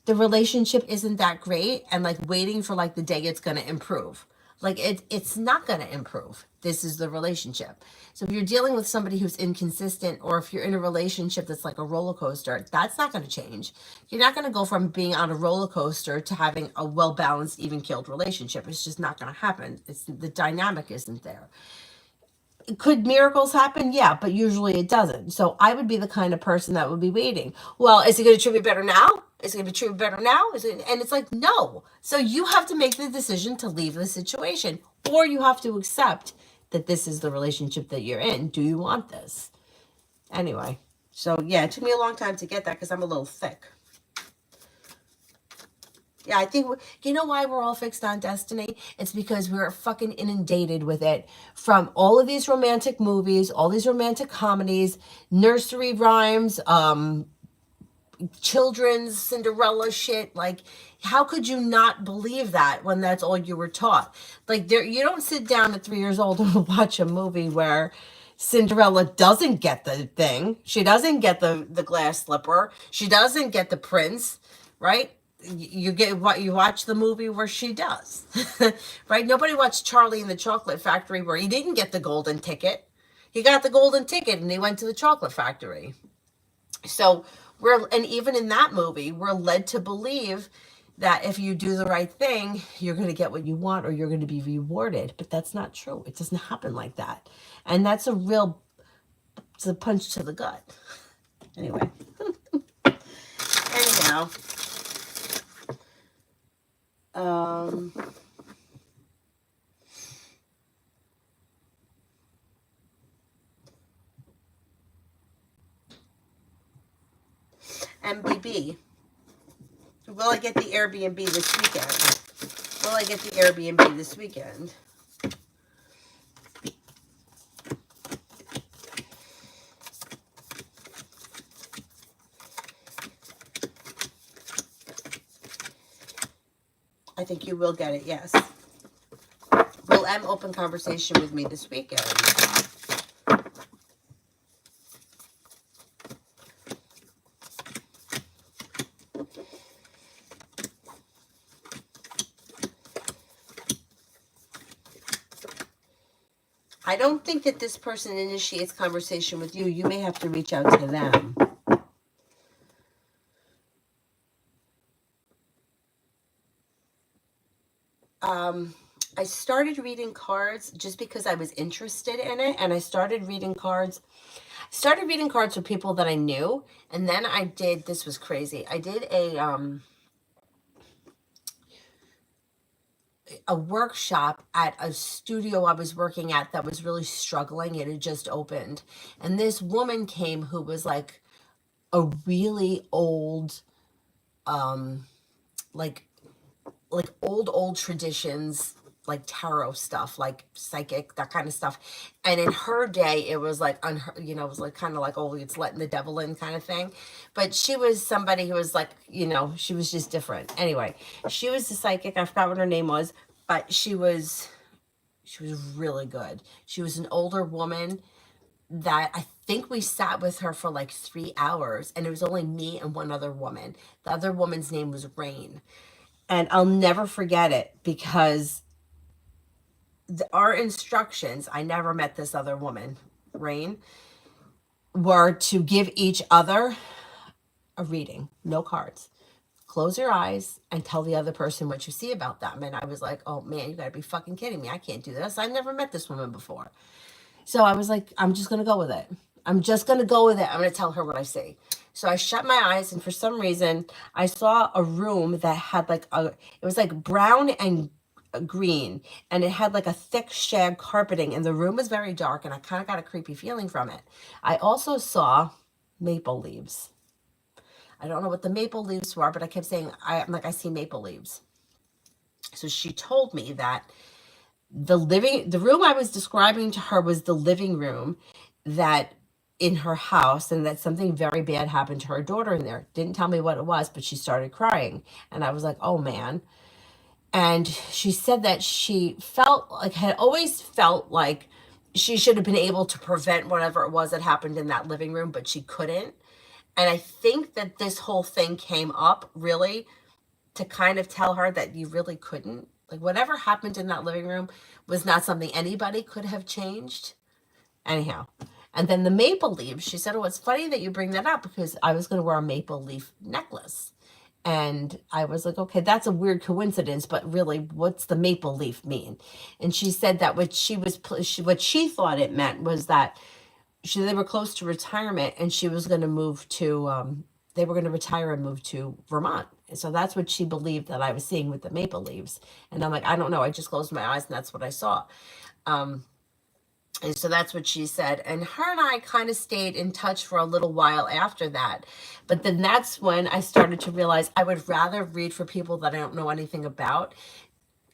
the relationship isn't that great and like waiting for like the day it's going to improve. Like it's not going to improve. This is the relationship. So if you're dealing with somebody who's inconsistent, or if you're in a relationship that's like a roller coaster, that's not going to change. You're not going to go from being on a roller coaster to having a well-balanced, even-keeled relationship. It's just not going to happen. The dynamic isn't there. Could miracles happen? Yeah, but usually it doesn't. So I would be the kind of person that would be waiting. Well, is it going to treat me better now? Is it going to treat me better now? And it's like, no. So you have to make the decision to leave the situation, or you have to accept that this is the relationship that you're in. Do you want this? Anyway, so yeah, it took me a long time to get that because I'm a little thick. Yeah, I think, you know why we're all fixed on destiny? It's because we're fucking inundated with it from all of these romantic movies, all these romantic comedies, nursery rhymes, children's Cinderella shit. Like, how could you not believe that when that's all you were taught? Like, you don't sit down at 3 years old and watch a movie where Cinderella doesn't get the thing. She doesn't get the glass slipper. She doesn't get the prince, right? You get what you watch the movie where she does, right? Nobody watched Charlie and the Chocolate Factory where he didn't get the golden ticket. He got the golden ticket and he went to the chocolate factory. So and even in that movie, we're led to believe that if you do the right thing, you're going to get what you want or you're going to be rewarded. But that's not true. It doesn't happen like that. And that's it's a punch to the gut. Anyway. Anyhow. MBB. Will I get the Airbnb this weekend? Will I get the Airbnb this weekend? I think you will get it, yes. Will M open conversation with me this weekend? I don't think that this person initiates conversation with you. You may have to reach out to them. I started reading cards just because I was interested in it, and I started reading cards for people that I knew, and then this was crazy. I did a workshop at a studio I was working at that was really struggling. It had just opened, and this woman came who was like a really old, like old traditions, like tarot stuff, like psychic, that kind of stuff. And in her day, it was like, it was like kind of like, oh, it's letting the devil in kind of thing. But she was somebody who was like, she was just different. Anyway, she was a psychic. I forgot what her name was, but she was really good. She was an older woman that I think we sat with her for like 3 hours, and it was only me and one other woman. The other woman's name was Rain. And I'll never forget it because our instructions, I never met this other woman, Rain, were to give each other a reading, no cards. Close your eyes and tell the other person what you see about them. And I was like, oh man, you gotta be fucking kidding me. I can't do this. I've never met this woman before. So I was like, I'm just gonna go with it. I'm just gonna go with it. I'm gonna tell her what I see. So I shut my eyes, and for some reason, I saw a room that had like it was like brown and green, and it had like a thick shag carpeting, and the room was very dark, and I kind of got a creepy feeling from it. I also saw maple leaves. I don't know what the maple leaves were, but I kept saying, I'm like, I see maple leaves. So she told me that the room I was describing to her was the living room that in her house, and that something very bad happened to her daughter in there. Didn't tell me what it was, but she started crying, and I was like, oh man. And she said that she had always felt like she should have been able to prevent whatever it was that happened in that living room, but she couldn't. And I think that this whole thing came up really to kind of tell her that you really couldn't. Like, whatever happened in that living room was not something anybody could have changed. Anyhow. And then the maple leaves, she said, oh, it's funny that you bring that up because I was going to wear a maple leaf necklace. And I was like, okay, that's a weird coincidence, but really, what's the maple leaf mean? And she said that what she thought it meant was that they were close to retirement, and she was going to move to, they were going to retire and move to Vermont. And so that's what she believed that I was seeing with the maple leaves. And I'm like, I don't know. I just closed my eyes, and that's what I saw. And so that's what she said. And her and I kind of stayed in touch for a little while after that. But then that's when I started to realize I would rather read for people that I don't know anything about.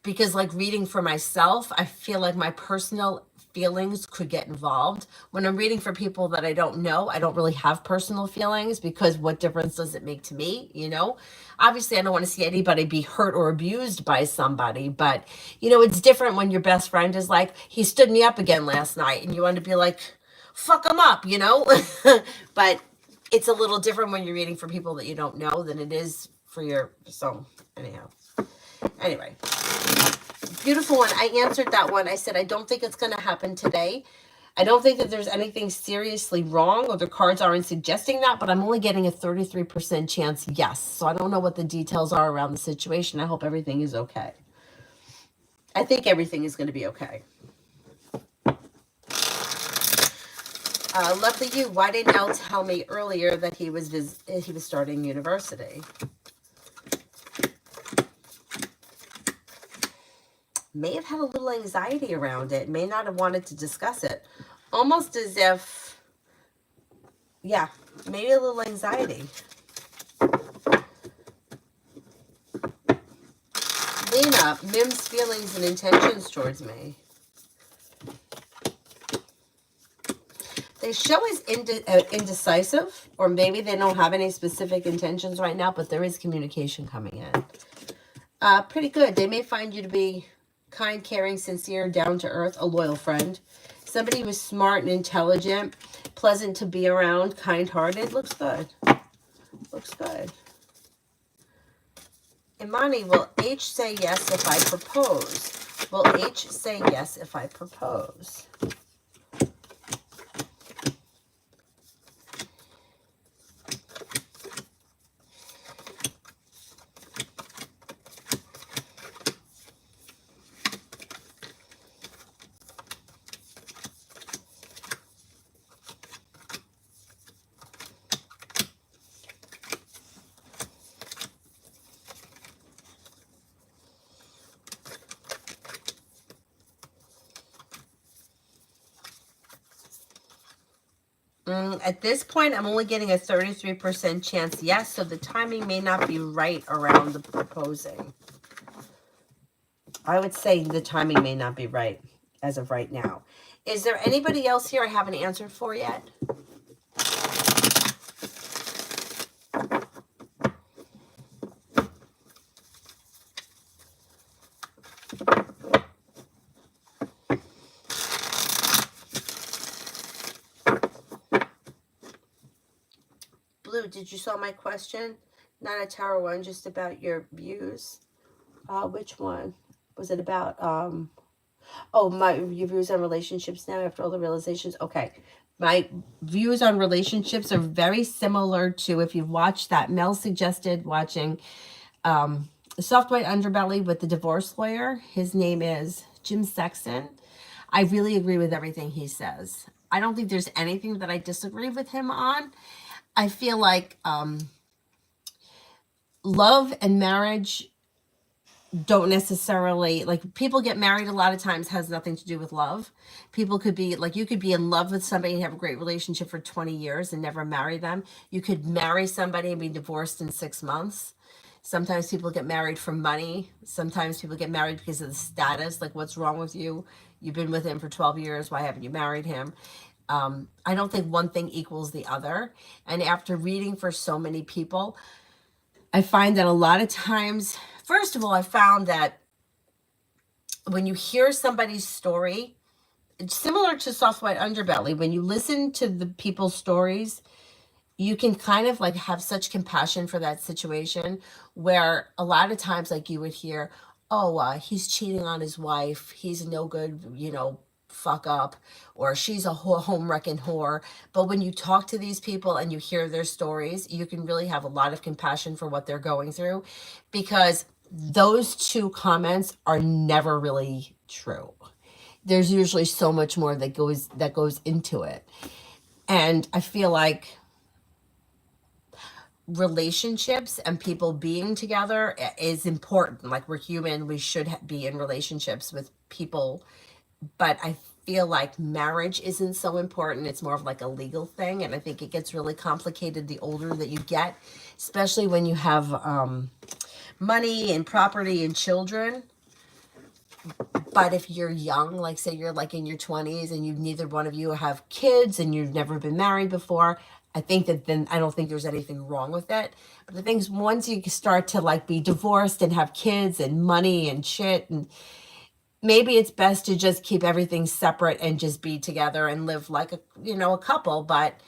Because like reading for myself, I feel like my personal feelings could get involved. When I'm reading for people that I don't know, I don't really have personal feelings, because what difference does it make to me? Obviously I don't want to see anybody be hurt or abused by somebody, but it's different when your best friend is like, he stood me up again last night, and you want to be like, fuck him up, but it's a little different when you're reading for people that you don't know than it is for Anyway, beautiful one. I answered that one. I said, I don't think it's going to happen today. I don't think that there's anything seriously wrong, or the cards aren't suggesting that, but I'm only getting a 33% chance yes. So I don't know what the details are around the situation. I hope everything is okay. I think everything is going to be okay. Lovely you. Why didn't Elle tell me earlier that he was starting university? May have had a little anxiety around it. May not have wanted to discuss it. Almost as if, yeah, maybe a little anxiety. Lena, Mim's feelings and intentions towards me. They show as indecisive, or maybe they don't have any specific intentions right now, but there is communication coming in. Pretty good. They may find you to be kind, caring, sincere, down to earth, a loyal friend. Somebody who's smart and intelligent, pleasant to be around, kind-hearted. Looks good. Looks good. Imani, will H say yes if I propose? Will H say yes if I propose? At this point, I'm only getting a 33% chance yes, so the timing may not be right around the proposing. I would say the timing may not be right as of right now. Is there anybody else here I haven't answered for yet? Blue, did you saw my question? Not a tarot one, just about your views. Which one? Was it about, your views on relationships now after all the realizations? Okay. My views on relationships are very similar to, if you've watched that, Mel suggested watching Soft White Underbelly with the divorce lawyer. His name is Jim Sexton. I really agree with everything he says. I don't think there's anything that I disagree with him on. I feel like love and marriage don't necessarily, like, people get married a lot of times has nothing to do with love. People could be like, you could be in love with somebody and have a great relationship for 20 years and never marry them. You could marry somebody and be divorced in 6 months. Sometimes people get married for money. Sometimes people get married because of the status. Like, what's wrong with you? You've been with him for 12 years. Why haven't you married him? I don't think one thing equals the other. And after reading for so many people, I find that a lot of times, first of all, I found that when you hear somebody's story, it's similar to Soft White Underbelly. When you listen to the people's stories, you can kind of like have such compassion for that situation, where a lot of times, like, you would hear, he's cheating on his wife, he's a no good, fuck up, or she's a home wrecking whore. But when you talk to these people and you hear their stories, you can really have a lot of compassion for what they're going through, because those two comments are never really true. There's usually so much more that goes into it. And I feel like relationships and people being together is important. Like, we're human, we should be in relationships with people, but I feel like marriage isn't so important. It's more of like a legal thing, and I think it gets really complicated the older that you get, especially when you have money and property and children. But if you're young, like, say you're like in your 20s and neither one of you have kids and you've never been married before, I think that then I don't think there's anything wrong with it. But the things, once you start to like be divorced and have kids and money and shit, and maybe it's best to just keep everything separate and just be together and live like a couple. But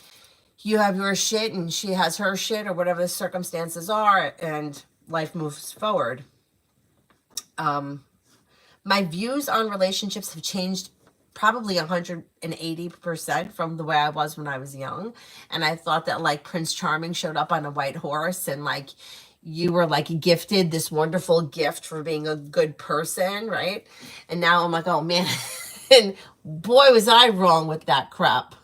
you have your shit and she has her shit, or whatever the circumstances are, and life moves forward. My views on relationships have changed probably 180% from the way I was when I was young. And I thought that like Prince Charming showed up on a white horse and like you were like gifted this wonderful gift for being a good person, right? And now I'm like, oh man, and boy was I wrong with that crap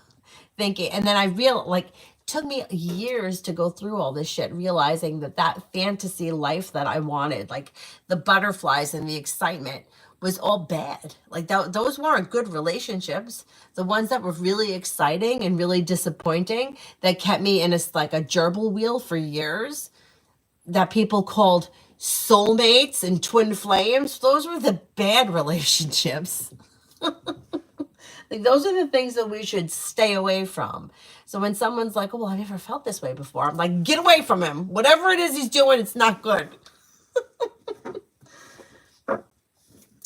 thinking. And then I real like took me years to go through all this shit, realizing that that fantasy life that I wanted, like the butterflies and the excitement, was all bad. Like those weren't good relationships. The ones that were really exciting and really disappointing, that kept me in a like a gerbil wheel for years, that people called soulmates and twin flames, those were the bad relationships. Like those are the things that we should stay away from. So when someone's like, oh, well, I never felt this way before, I'm like, get away from him. Whatever it is he's doing, it's not good.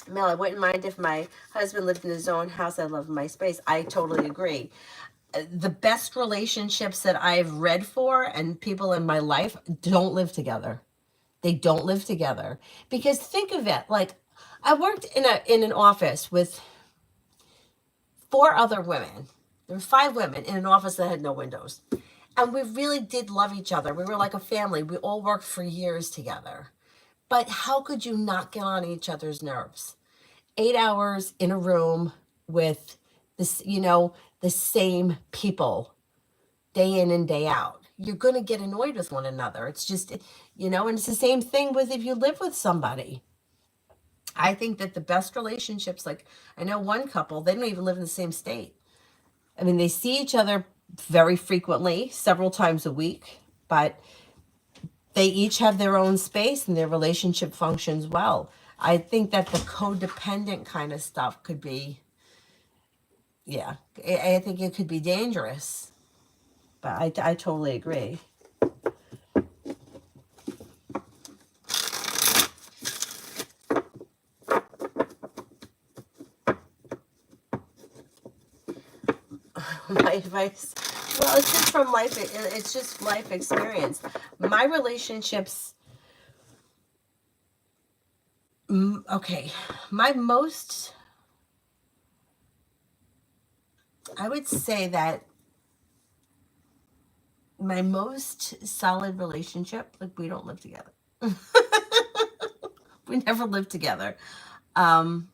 Mel, I wouldn't mind if my husband lived in his own house. I love my space. I totally agree. The best relationships that I've read for and people in my life don't live together. They don't live together. Because think of it, like I worked in an office with 4 other women. There were 5 women in an office that had no windows. And we really did love each other. We were like a family. We all worked for years together. But how could you not get on each other's nerves? 8 hours in a room with this, the same people day in and day out. You're going to get annoyed with one another. It's just, and it's the same thing with if you live with somebody. I think that the best relationships, like I know one couple, they don't even live in the same state. I mean, they see each other very frequently, several times a week, but they each have their own space and their relationship functions well. I think that the codependent kind of stuff could be, I think it could be dangerous. But I totally agree. My advice, well, it's just from life. It's just life experience. My relationships, okay, I would say that my most solid relationship, like we don't live together. We never lived together. And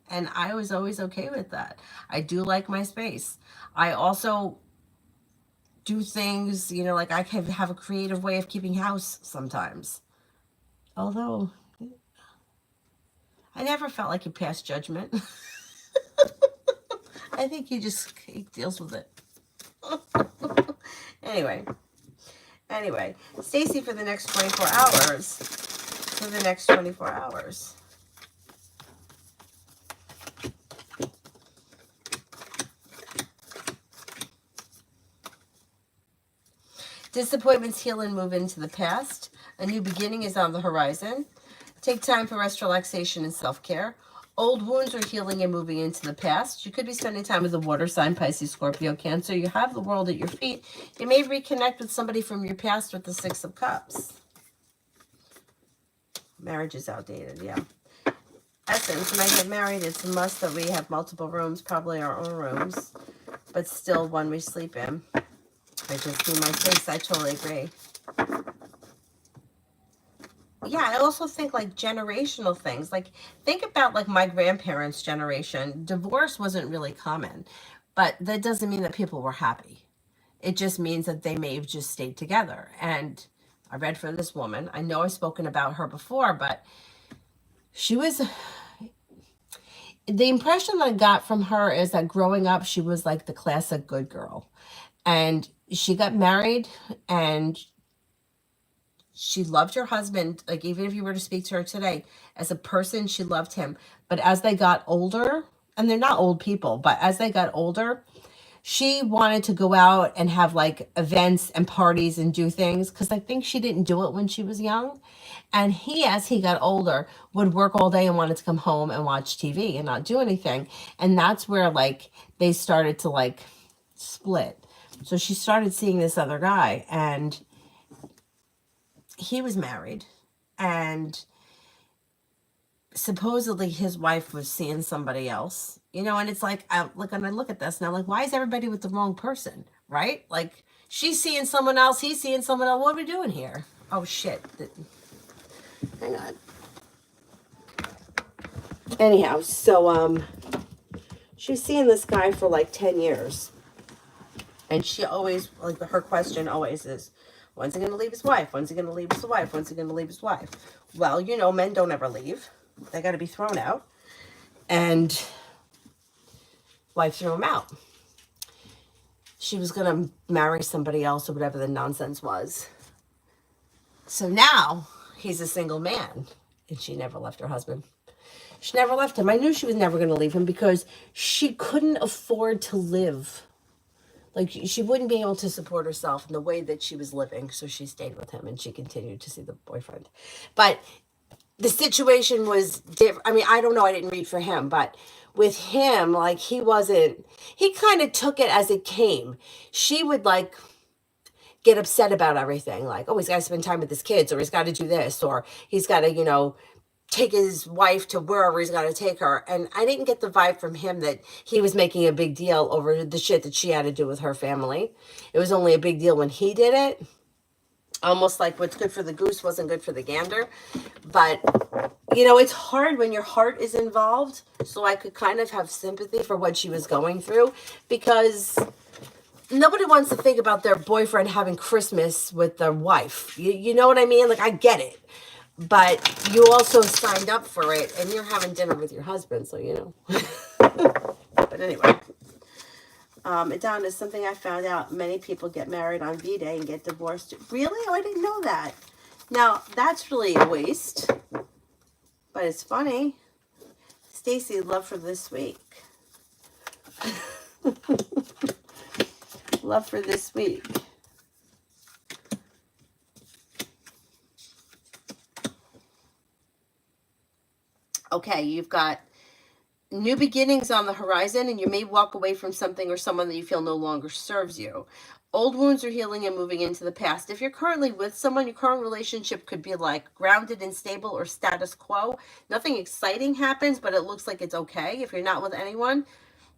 I was always okay with that. I do like my space. I also do things, like I can have a creative way of keeping house sometimes. Although I never felt like he passed judgment. I think he deals with it. Anyway, Stacy, for the next 24 hours. Disappointments heal and move into the past. A new beginning is on the horizon. Take time for rest, relaxation, and self-care. Old wounds are healing and moving into the past. You could be spending time with the water sign, Pisces, Scorpio, Cancer. You have the world at your feet. You may reconnect with somebody from your past with the 6 of Cups. Marriage is outdated, yeah. Essence, when I get married, it's a must that we have multiple rooms, probably our own rooms, but still one we sleep in. I just need my space. I totally agree. Yeah, I also think like generational things. Like think about like my grandparents' generation. Divorce wasn't really common, but that doesn't mean that people were happy. It just means that they may have just stayed together. And I read from this woman. I know I've spoken about her before, but she was, the impression that I got from her is that growing up, she was like the classic good girl. And she got married and she loved her husband. Like even if you were to speak to her today, as a person, she loved him. But as they got older, and they're not old people, but as they got older, she wanted to go out and have like events and parties and do things because I think she didn't do it when she was young. And he, as he got older, would work all day and wanted to come home and watch TV and not do anything. And that's where like they started to like split. So she started seeing this other guy and he was married and supposedly his wife was seeing somebody else, you know, and it's like, when I look at this now, like, why is everybody with the wrong person, right? Like, she's seeing someone else, he's seeing someone else. What are we doing here? Oh, shit. Hang on. Anyhow, so, she was seeing this guy for like 10 years. And she always, like, her question always is, when's he going to leave his wife? When's he going to leave his wife? When's he going to leave his wife? Well, you know, men don't ever leave. They got to be thrown out. And wife threw him out. She was going to marry somebody else or whatever the nonsense was. So now he's a single man. And she never left her husband. She never left him. I knew she was never going to leave him because she couldn't afford to live. Like, she wouldn't be able to support herself in the way that she was living. So she stayed with him and she continued to see the boyfriend. But the situation was different. I mean, I don't know. I didn't read for him. But with him, like, he kind of took it as it came. She would, like, get upset about everything. Like, oh, he's got to spend time with his kids, or he's got to do this, or he's got to, you know, take his wife to wherever he's got to take her. And I didn't get the vibe from him that he was making a big deal over the shit that she had to do with her family. It was only a big deal when he did it. Almost like what's good for the goose wasn't good for the gander. But, you know, it's hard when your heart is involved. So I could kind of have sympathy for what she was going through, because nobody wants to think about their boyfriend having Christmas with their wife. You know what I mean? Like, I get it. But you also signed up for it, and you're having dinner with your husband, so you know. But anyway, Donna, is something I found out. Many people get married on V-Day and get divorced. Really? Oh, I didn't know that. Now, that's really a waste, but it's funny. Stacy, love for this week. Love for this week. Okay, you've got new beginnings on the horizon, and you may walk away from something or someone that you feel no longer serves you. Old wounds are healing and moving into the past. If you're currently with someone, your current relationship could be like grounded and stable or status quo. Nothing exciting happens, but it looks like it's okay. If you're not with anyone,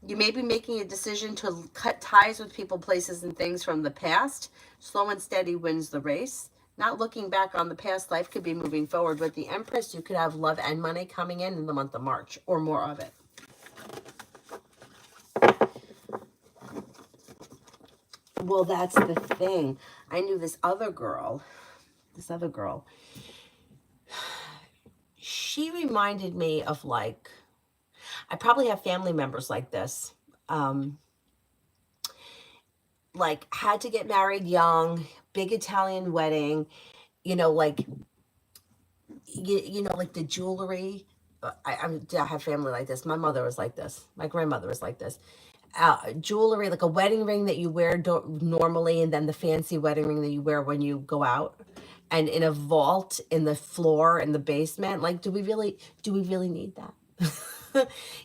you may be making a decision to cut ties with people, places, and things from the past. Slow and steady wins the race. Not looking back on the past life could be moving forward. With the Empress, you could have love and money coming in the month of March, or more of it. Well, that's the thing. I knew this other girl. She reminded me of, like, I probably have family members like this. Like, had to get married young, big Italian wedding, you know, like, you know, like the jewelry. I have family like this. My mother was like this. My grandmother was like this. Jewelry, like a wedding ring that you wear normally, and then the fancy wedding ring that you wear when you go out, and in a vault in the floor in the basement. Like, do we really need that?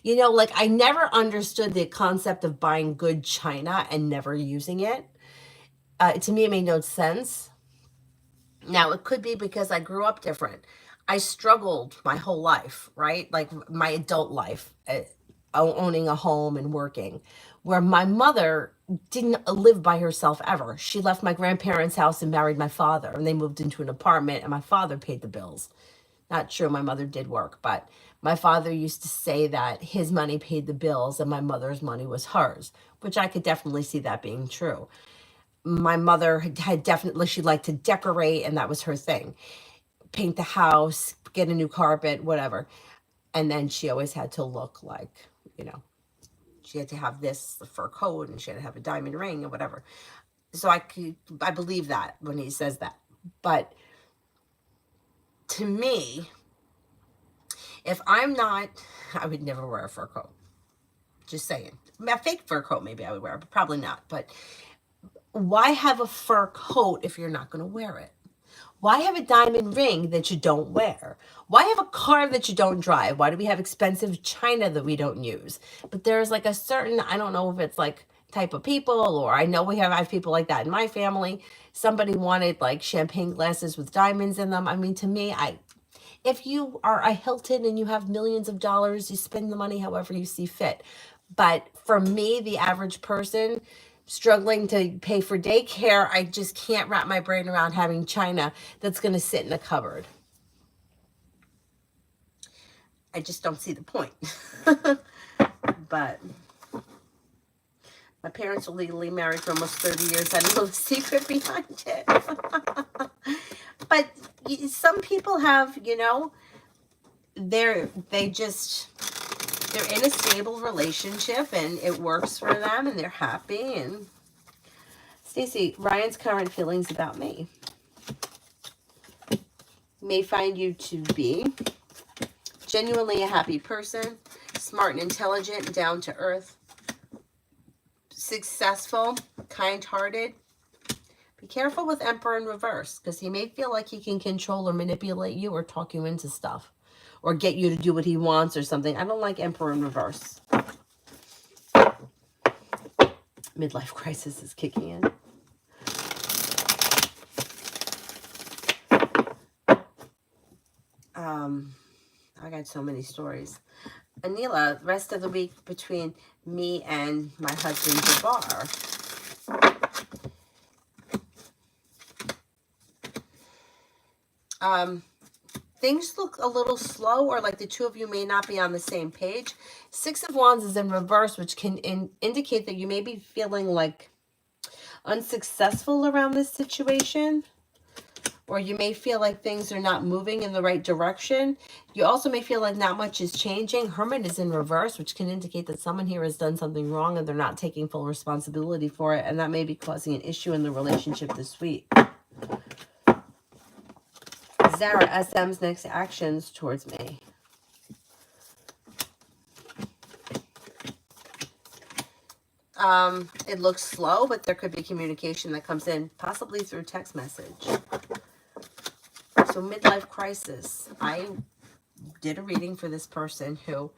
You know, like, I never understood the concept of buying good china and never using it. To me, it made no sense. Now, it could be because I grew up different. I struggled my whole life, right? Like, my adult life, owning a home and working, where my mother didn't live by herself ever. She left my grandparents' house and married my father, and they moved into an apartment, and my father paid the bills. Not true, my mother did work, but my father used to say that his money paid the bills and my mother's money was hers, which I could definitely see that being true. My mother had definitely, she liked to decorate, and that was her thing. Paint the house, get a new carpet, whatever. And then she always had to look like, you know, she had to have this fur coat, and she had to have a diamond ring and whatever. So I believe that when he says that. But to me, if I'm not, I would never wear a fur coat. Just saying. A fake fur coat maybe I would wear, but probably not. But why have a fur coat if you're not going to wear it? Why have a diamond ring that you don't wear? Why have a car that you don't drive? Why do we have expensive china that we don't use? But there's like a certain, I don't know if it's like type of people, or I know I have people like that in my family. Somebody wanted like champagne glasses with diamonds in them. I mean, to me, If you are a Hilton and you have millions of dollars, you spend the money however you see fit. But for me, the average person struggling to pay for daycare, I just can't wrap my brain around having china that's going to sit in a cupboard. I just don't see the point. But my parents were legally married for almost 30 years. I don't know the secret behind it. But some people have, you know, they're in a stable relationship and it works for them and they're happy. And Stacey, Ryan's current feelings about me may find you to be genuinely a happy person, smart and intelligent, down to earth, successful, kind-hearted. Be careful with Emperor in reverse, because he may feel like he can control or manipulate you or talk you into stuff or get you to do what he wants or something. I don't like Emperor in reverse. Midlife crisis is kicking in. I got so many stories. Anila, rest of the week between me and my husband, Jabbar. Things look a little slow, or like the two of you may not be on the same page. Six of Wands is in reverse, which can indicate that you may be feeling like unsuccessful around this situation, or you may feel like things are not moving in the right direction. You also may feel like not much is changing. Hermit is in reverse, which can indicate that someone here has done something wrong and they're not taking full responsibility for it, and that may be causing an issue in the relationship this week. Zara, SM's next actions towards me. It looks slow, but there could be communication that comes in, possibly through text message. So midlife crisis. I did a reading for this person who,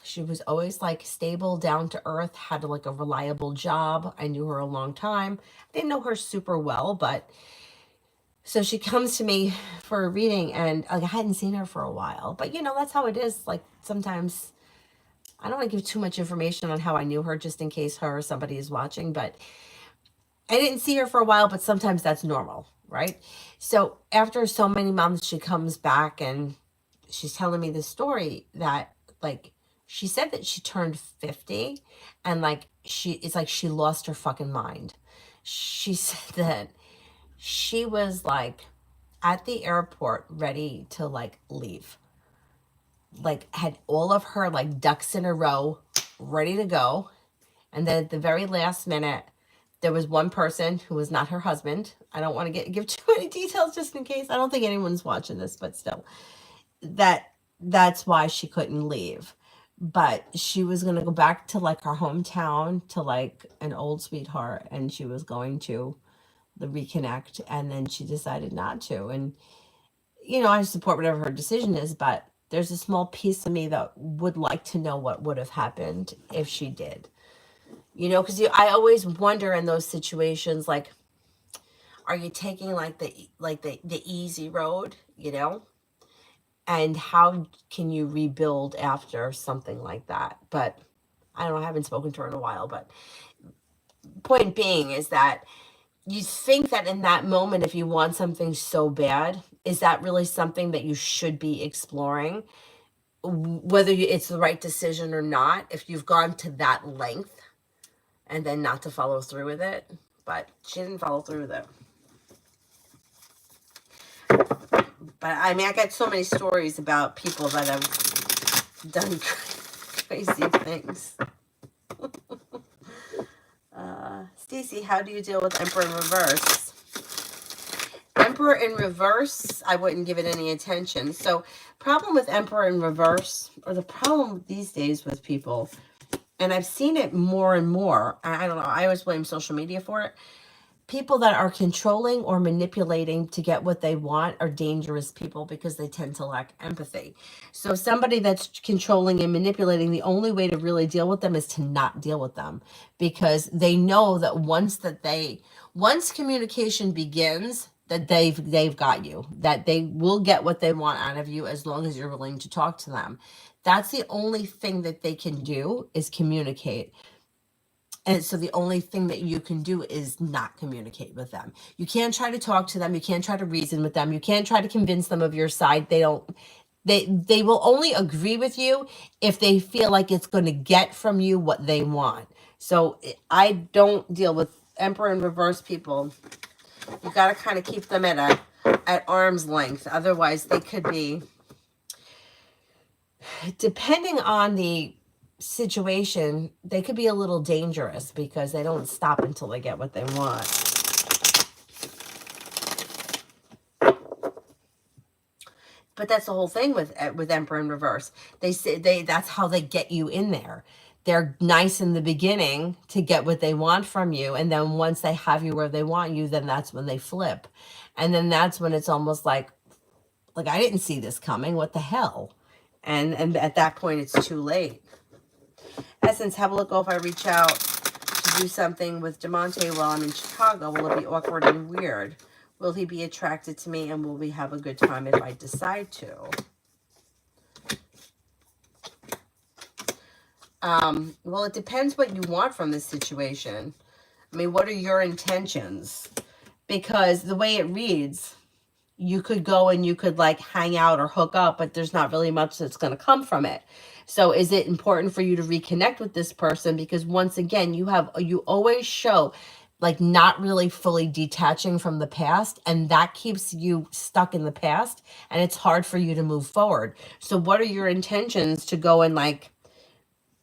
she was always like stable, down to earth, had like a reliable job. I knew her a long time. I didn't know her super well, but so she comes to me for a reading, and like, I hadn't seen her for a while. But, you know, that's how it is. Like, sometimes I don't want to give too much information on how I knew her, just in case her or somebody is watching. But I didn't see her for a while, but sometimes that's normal, right? So after so many months, she comes back and she's telling me this story that, like, she said that she turned 50 and, like, it's like she lost her fucking mind. She said that she was like at the airport ready to like leave, like had all of her like ducks in a row ready to go, and then at the very last minute there was one person who was not her husband. I don't want to give too many details just in case. I don't think anyone's watching this, but still, that's why she couldn't leave. But she was going to go back to like her hometown, to like an old sweetheart, and she was going to the reconnect, and then she decided not to. And, you know, I support whatever her decision is, but there's a small piece of me that would like to know what would have happened if she did. You know, because I always wonder in those situations, like, are you taking like the easy road, you know? And how can you rebuild after something like that? But I don't know, I haven't spoken to her in a while, but point being is that you think that in that moment, if you want something so bad, is that really something that you should be exploring? Whether it's the right decision or not, if you've gone to that length and then not to follow through with it. But she didn't follow through with it. But I mean, I got so many stories about people that have done crazy things. Stacey, how do you deal with Emperor in reverse? Emperor in reverse, I wouldn't give it any attention. So problem with Emperor in reverse, or the problem these days with people, and I've seen it more and more, I don't know, I always blame social media for it. People that are controlling or manipulating to get what they want are dangerous people, because they tend to lack empathy. So somebody that's controlling and manipulating, the only way to really deal with them is to not deal with them, because they know that once communication begins, that they've got you, that they will get what they want out of you as long as you're willing to talk to them. That's the only thing that they can do, is communicate. And so the only thing that you can do is not communicate with them. You can't try to talk to them, you can't try to reason with them, you can't try to convince them of your side. They will only agree with you if they feel like it's going to get from you what they want. So I don't deal with Emperor in reverse people. You got to kind of keep them at arm's length. Otherwise, they could be, depending on the situation, they could be a little dangerous because they don't stop until they get what they want. But that's the whole thing with Emperor in reverse. They say that's how they get you in there. They're nice in the beginning to get what they want from you, and then once they have you where they want you, then that's when they flip. And then that's when it's almost like I didn't see this coming. What the hell? And at that point it's too late. Essence, have a look. If I reach out to do something with DeMonte while I'm in Chicago, will it be awkward and weird? Will he be attracted to me, and will we have a good time if I decide to? Well, it depends what you want from this situation. I mean, what are your intentions? Because the way it reads, you could go and you could like hang out or hook up, but there's not really much that's going to come from it. So is it important for you to reconnect with this person? Because once again, you always show like not really fully detaching from the past, and that keeps you stuck in the past, and it's hard for you to move forward. So what are your intentions to go and like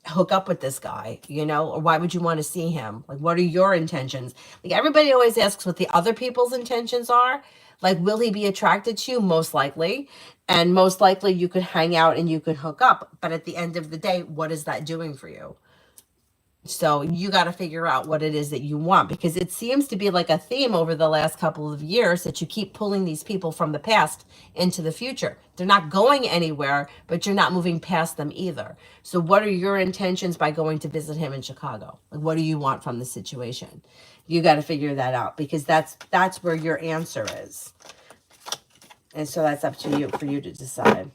hook up with this guy, or why would you want to see him? Like, what are your intentions? Like, everybody always asks what the other people's intentions are. Like, will he be attracted to you? Most likely. And most likely you could hang out and you could hook up. But at the end of the day, what is that doing for you? So you got to figure out what it is that you want, because it seems to be like a theme over the last couple of years that you keep pulling these people from the past into the future. They're not going anywhere, but you're not moving past them either. So what are your intentions by going to visit him in Chicago? Like, what do you want from the situation? You got to figure that out, because that's where your answer is. And so that's up to you, for you to decide.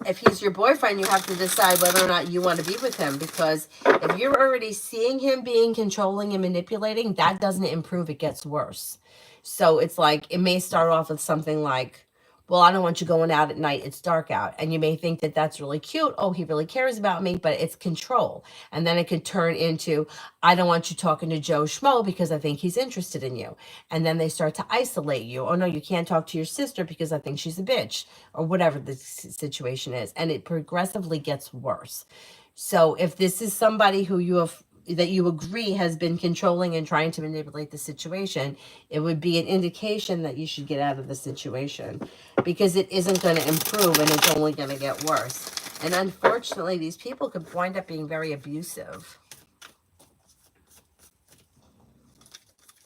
If he's your boyfriend, you have to decide whether or not you want to be with him, because if you're already seeing him being controlling and manipulating, that doesn't improve, it gets worse. So it's like, it may start off with something like, well, I don't want you going out at night, it's dark out. And you may think that that's really cute. Oh, he really cares about me, but it's control. And then it could turn into, I don't want you talking to Joe Schmo because I think he's interested in you. And then they start to isolate you. Oh no, you can't talk to your sister because I think she's a bitch, or whatever the situation is. And it progressively gets worse. So if this is somebody who that you agree has been controlling and trying to manipulate the situation, it would be an indication that you should get out of the situation, because it isn't going to improve and it's only going to get worse. And unfortunately, these people could wind up being very abusive.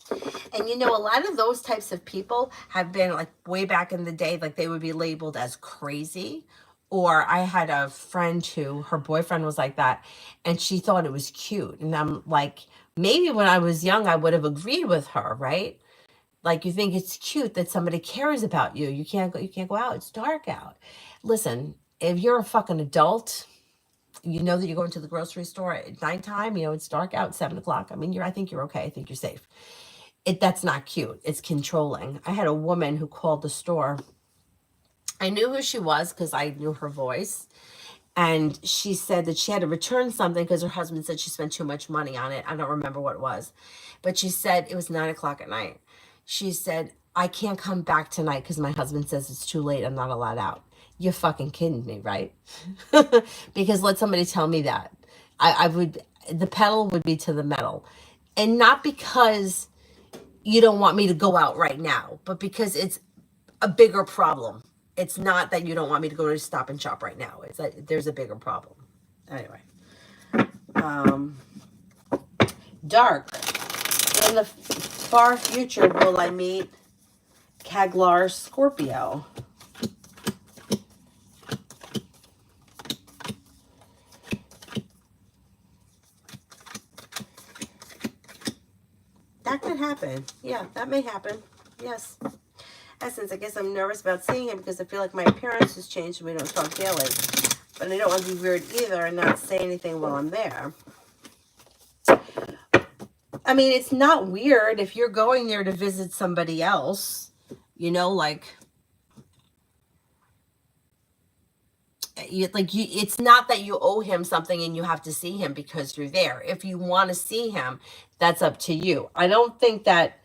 And a lot of those types of people have been, like, way back in the day, like, they would be labeled as crazy. Or I had a friend who, her boyfriend was like that, and she thought it was cute. And I'm like, maybe when I was young, I would have agreed with her, right? Like, you think it's cute that somebody cares about you. You can't go out. It's dark out. Listen, if you're a fucking adult, you know that you're going to the grocery store at nighttime, it's dark out, 7 o'clock. I mean, I think you're okay. I think you're safe. That's not cute. It's controlling. I had a woman who called the store. I knew who she was because I knew her voice. And she said that she had to return something because her husband said she spent too much money on it. I don't remember what it was. But she said it was 9 o'clock at night. She said, I can't come back tonight because my husband says it's too late. I'm not allowed out. You're fucking kidding me, right? Because let somebody tell me that. The pedal would be to the metal. And not because you don't want me to go out right now, but because it's a bigger problem. It's not that you don't want me to go to Stop and Shop right now. It's that there's a bigger problem. Anyway. Dark. In the far future, will I meet Kaglar Scorpio? That could happen. Yeah, that may happen. Yes. Essence, I guess I'm nervous about seeing him because I feel like my appearance has changed and we don't talk daily. But I don't want to be weird either and not say anything while I'm there. I mean, it's not weird if you're going there to visit somebody else, you know, like, it's not that you owe him something and you have to see him because you're there. If you want to see him, that's up to you. I don't think that,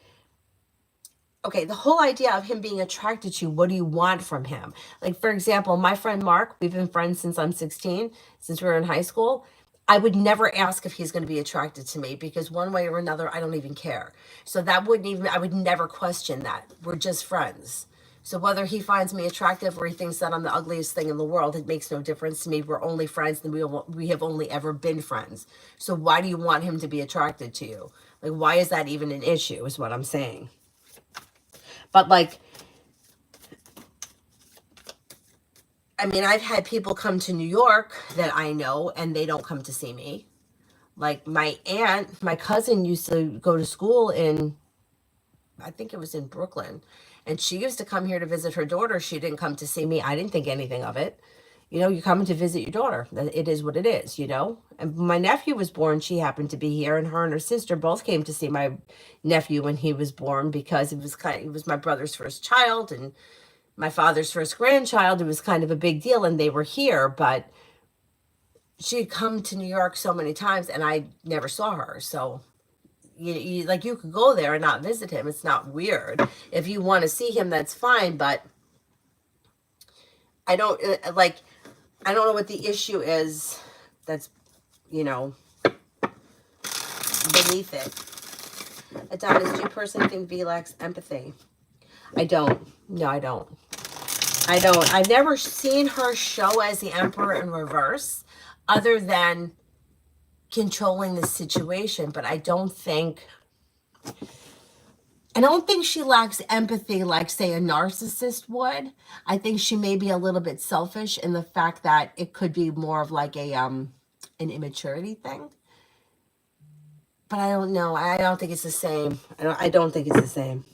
okay, the whole idea of him being attracted to you, what do you want from him? Like, for example, my friend Mark, we've been friends since I'm 16, since we were in high school. I would never ask if he's going to be attracted to me because one way or another, I don't even care. So that wouldn't even, I would never question that. We're just friends. So whether he finds me attractive or he thinks that I'm the ugliest thing in the world, it makes no difference to me. We're only friends and we have only ever been friends. So why do you want him to be attracted to you? Like, why is that even an issue is what I'm saying. But like, I mean, I've had people come to New York that I know and they don't come to see me. Like my aunt, my cousin used to go to school in, I think it was in Brooklyn. And she used to come here to visit her daughter. She didn't come to see me. I didn't think anything of it. You know, you're coming to visit your daughter. It is what it is, you know. And my nephew was born. She happened to be here. And her and her sister both came to see my nephew when he was born because it was my brother's first child and my father's first grandchild. It was kind of a big deal. And they were here. But she had come to New York so many times and I never saw her. So you could go there and not visit him. It's not weird. If you want to see him, that's fine. But I don't I don't know what the issue is that's, you know, beneath it. Adonis, do you personally think V lacks empathy? I don't. No, I don't. I don't. I've never seen her show as the Emperor in reverse other than controlling the situation, but I don't think she lacks empathy like, say, a narcissist would. I think she may be a little bit selfish in the fact that it could be more of like an immaturity thing. But I don't know. I don't think it's the same. I don't think it's the same.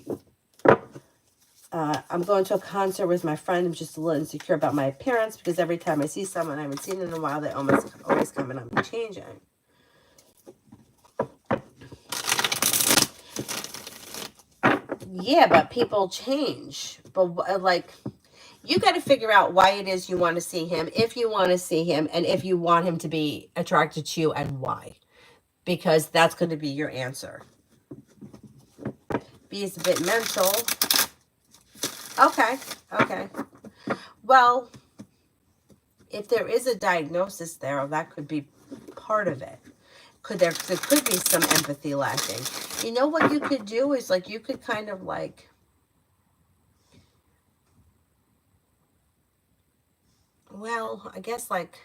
I'm going to a concert with my friend. I'm just a little insecure about my appearance because every time I see someone I haven't seen in a while, they always come and I'm changing. Yeah, but people change. But like, you got to figure out why it is you want to see him, if you want to see him, and if you want him to be attracted to you and why. Because that's going to be your answer. B is a bit mental. Okay. Well, if there is a diagnosis there, that could be part of it. There could be some empathy lacking. You know what you could do is like, you could kind of like, well, I guess like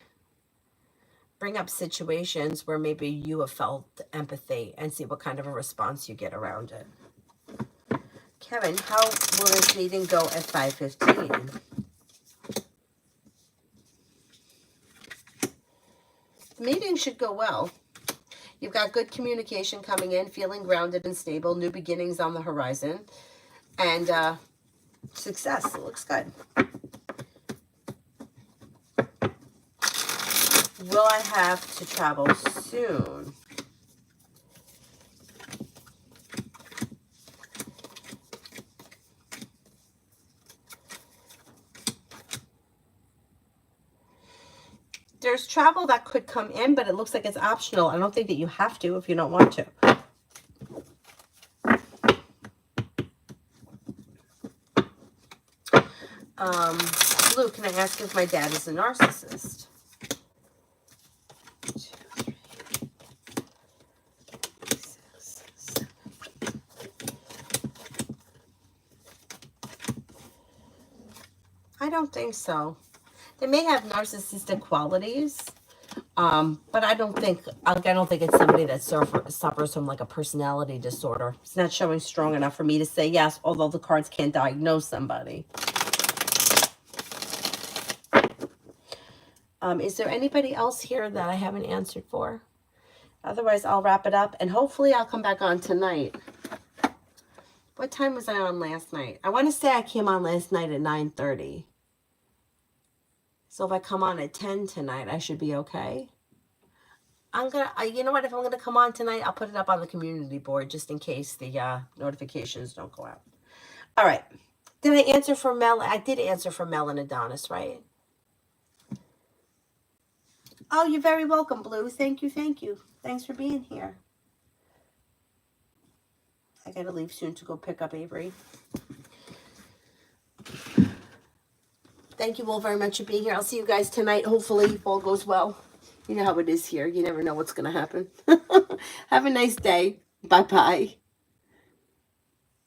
bring up situations where maybe you have felt empathy and see what kind of a response you get around it. Kevin, how will this meeting go at 5:15? The meeting should go well. You've got good communication coming in, feeling grounded and stable, new beginnings on the horizon, and success. It looks good. Will I have to travel soon? There's travel that could come in, but it looks like it's optional. I don't think that you have to if you don't want to. Blue, can I ask if my dad is a narcissist? 2, 3, 6, 7. I don't think so. They may have narcissistic qualities, but I don't think it's somebody that suffers from like a personality disorder. It's not showing strong enough for me to say yes, although the cards can't diagnose somebody. Is there anybody else here that I haven't answered for? Otherwise, I'll wrap it up, and hopefully I'll come back on tonight. What time was I on last night? I want to say I came on last night at 9:30. So if I come on at 10 tonight, I should be okay. You know what? If I'm gonna come on tonight, I'll put it up on the community board just in case the notifications don't go out. All right. Did I answer for Mel? I did answer for Mel and Adonis, right? Oh, you're very welcome, Blue. Thank you, thank you. Thanks for being here. I gotta leave soon to go pick up Avery. Thank you all very much for being here. I'll see you guys tonight. Hopefully, all goes well. You know how it is here. You never know what's gonna happen. Have a nice day. Bye-bye.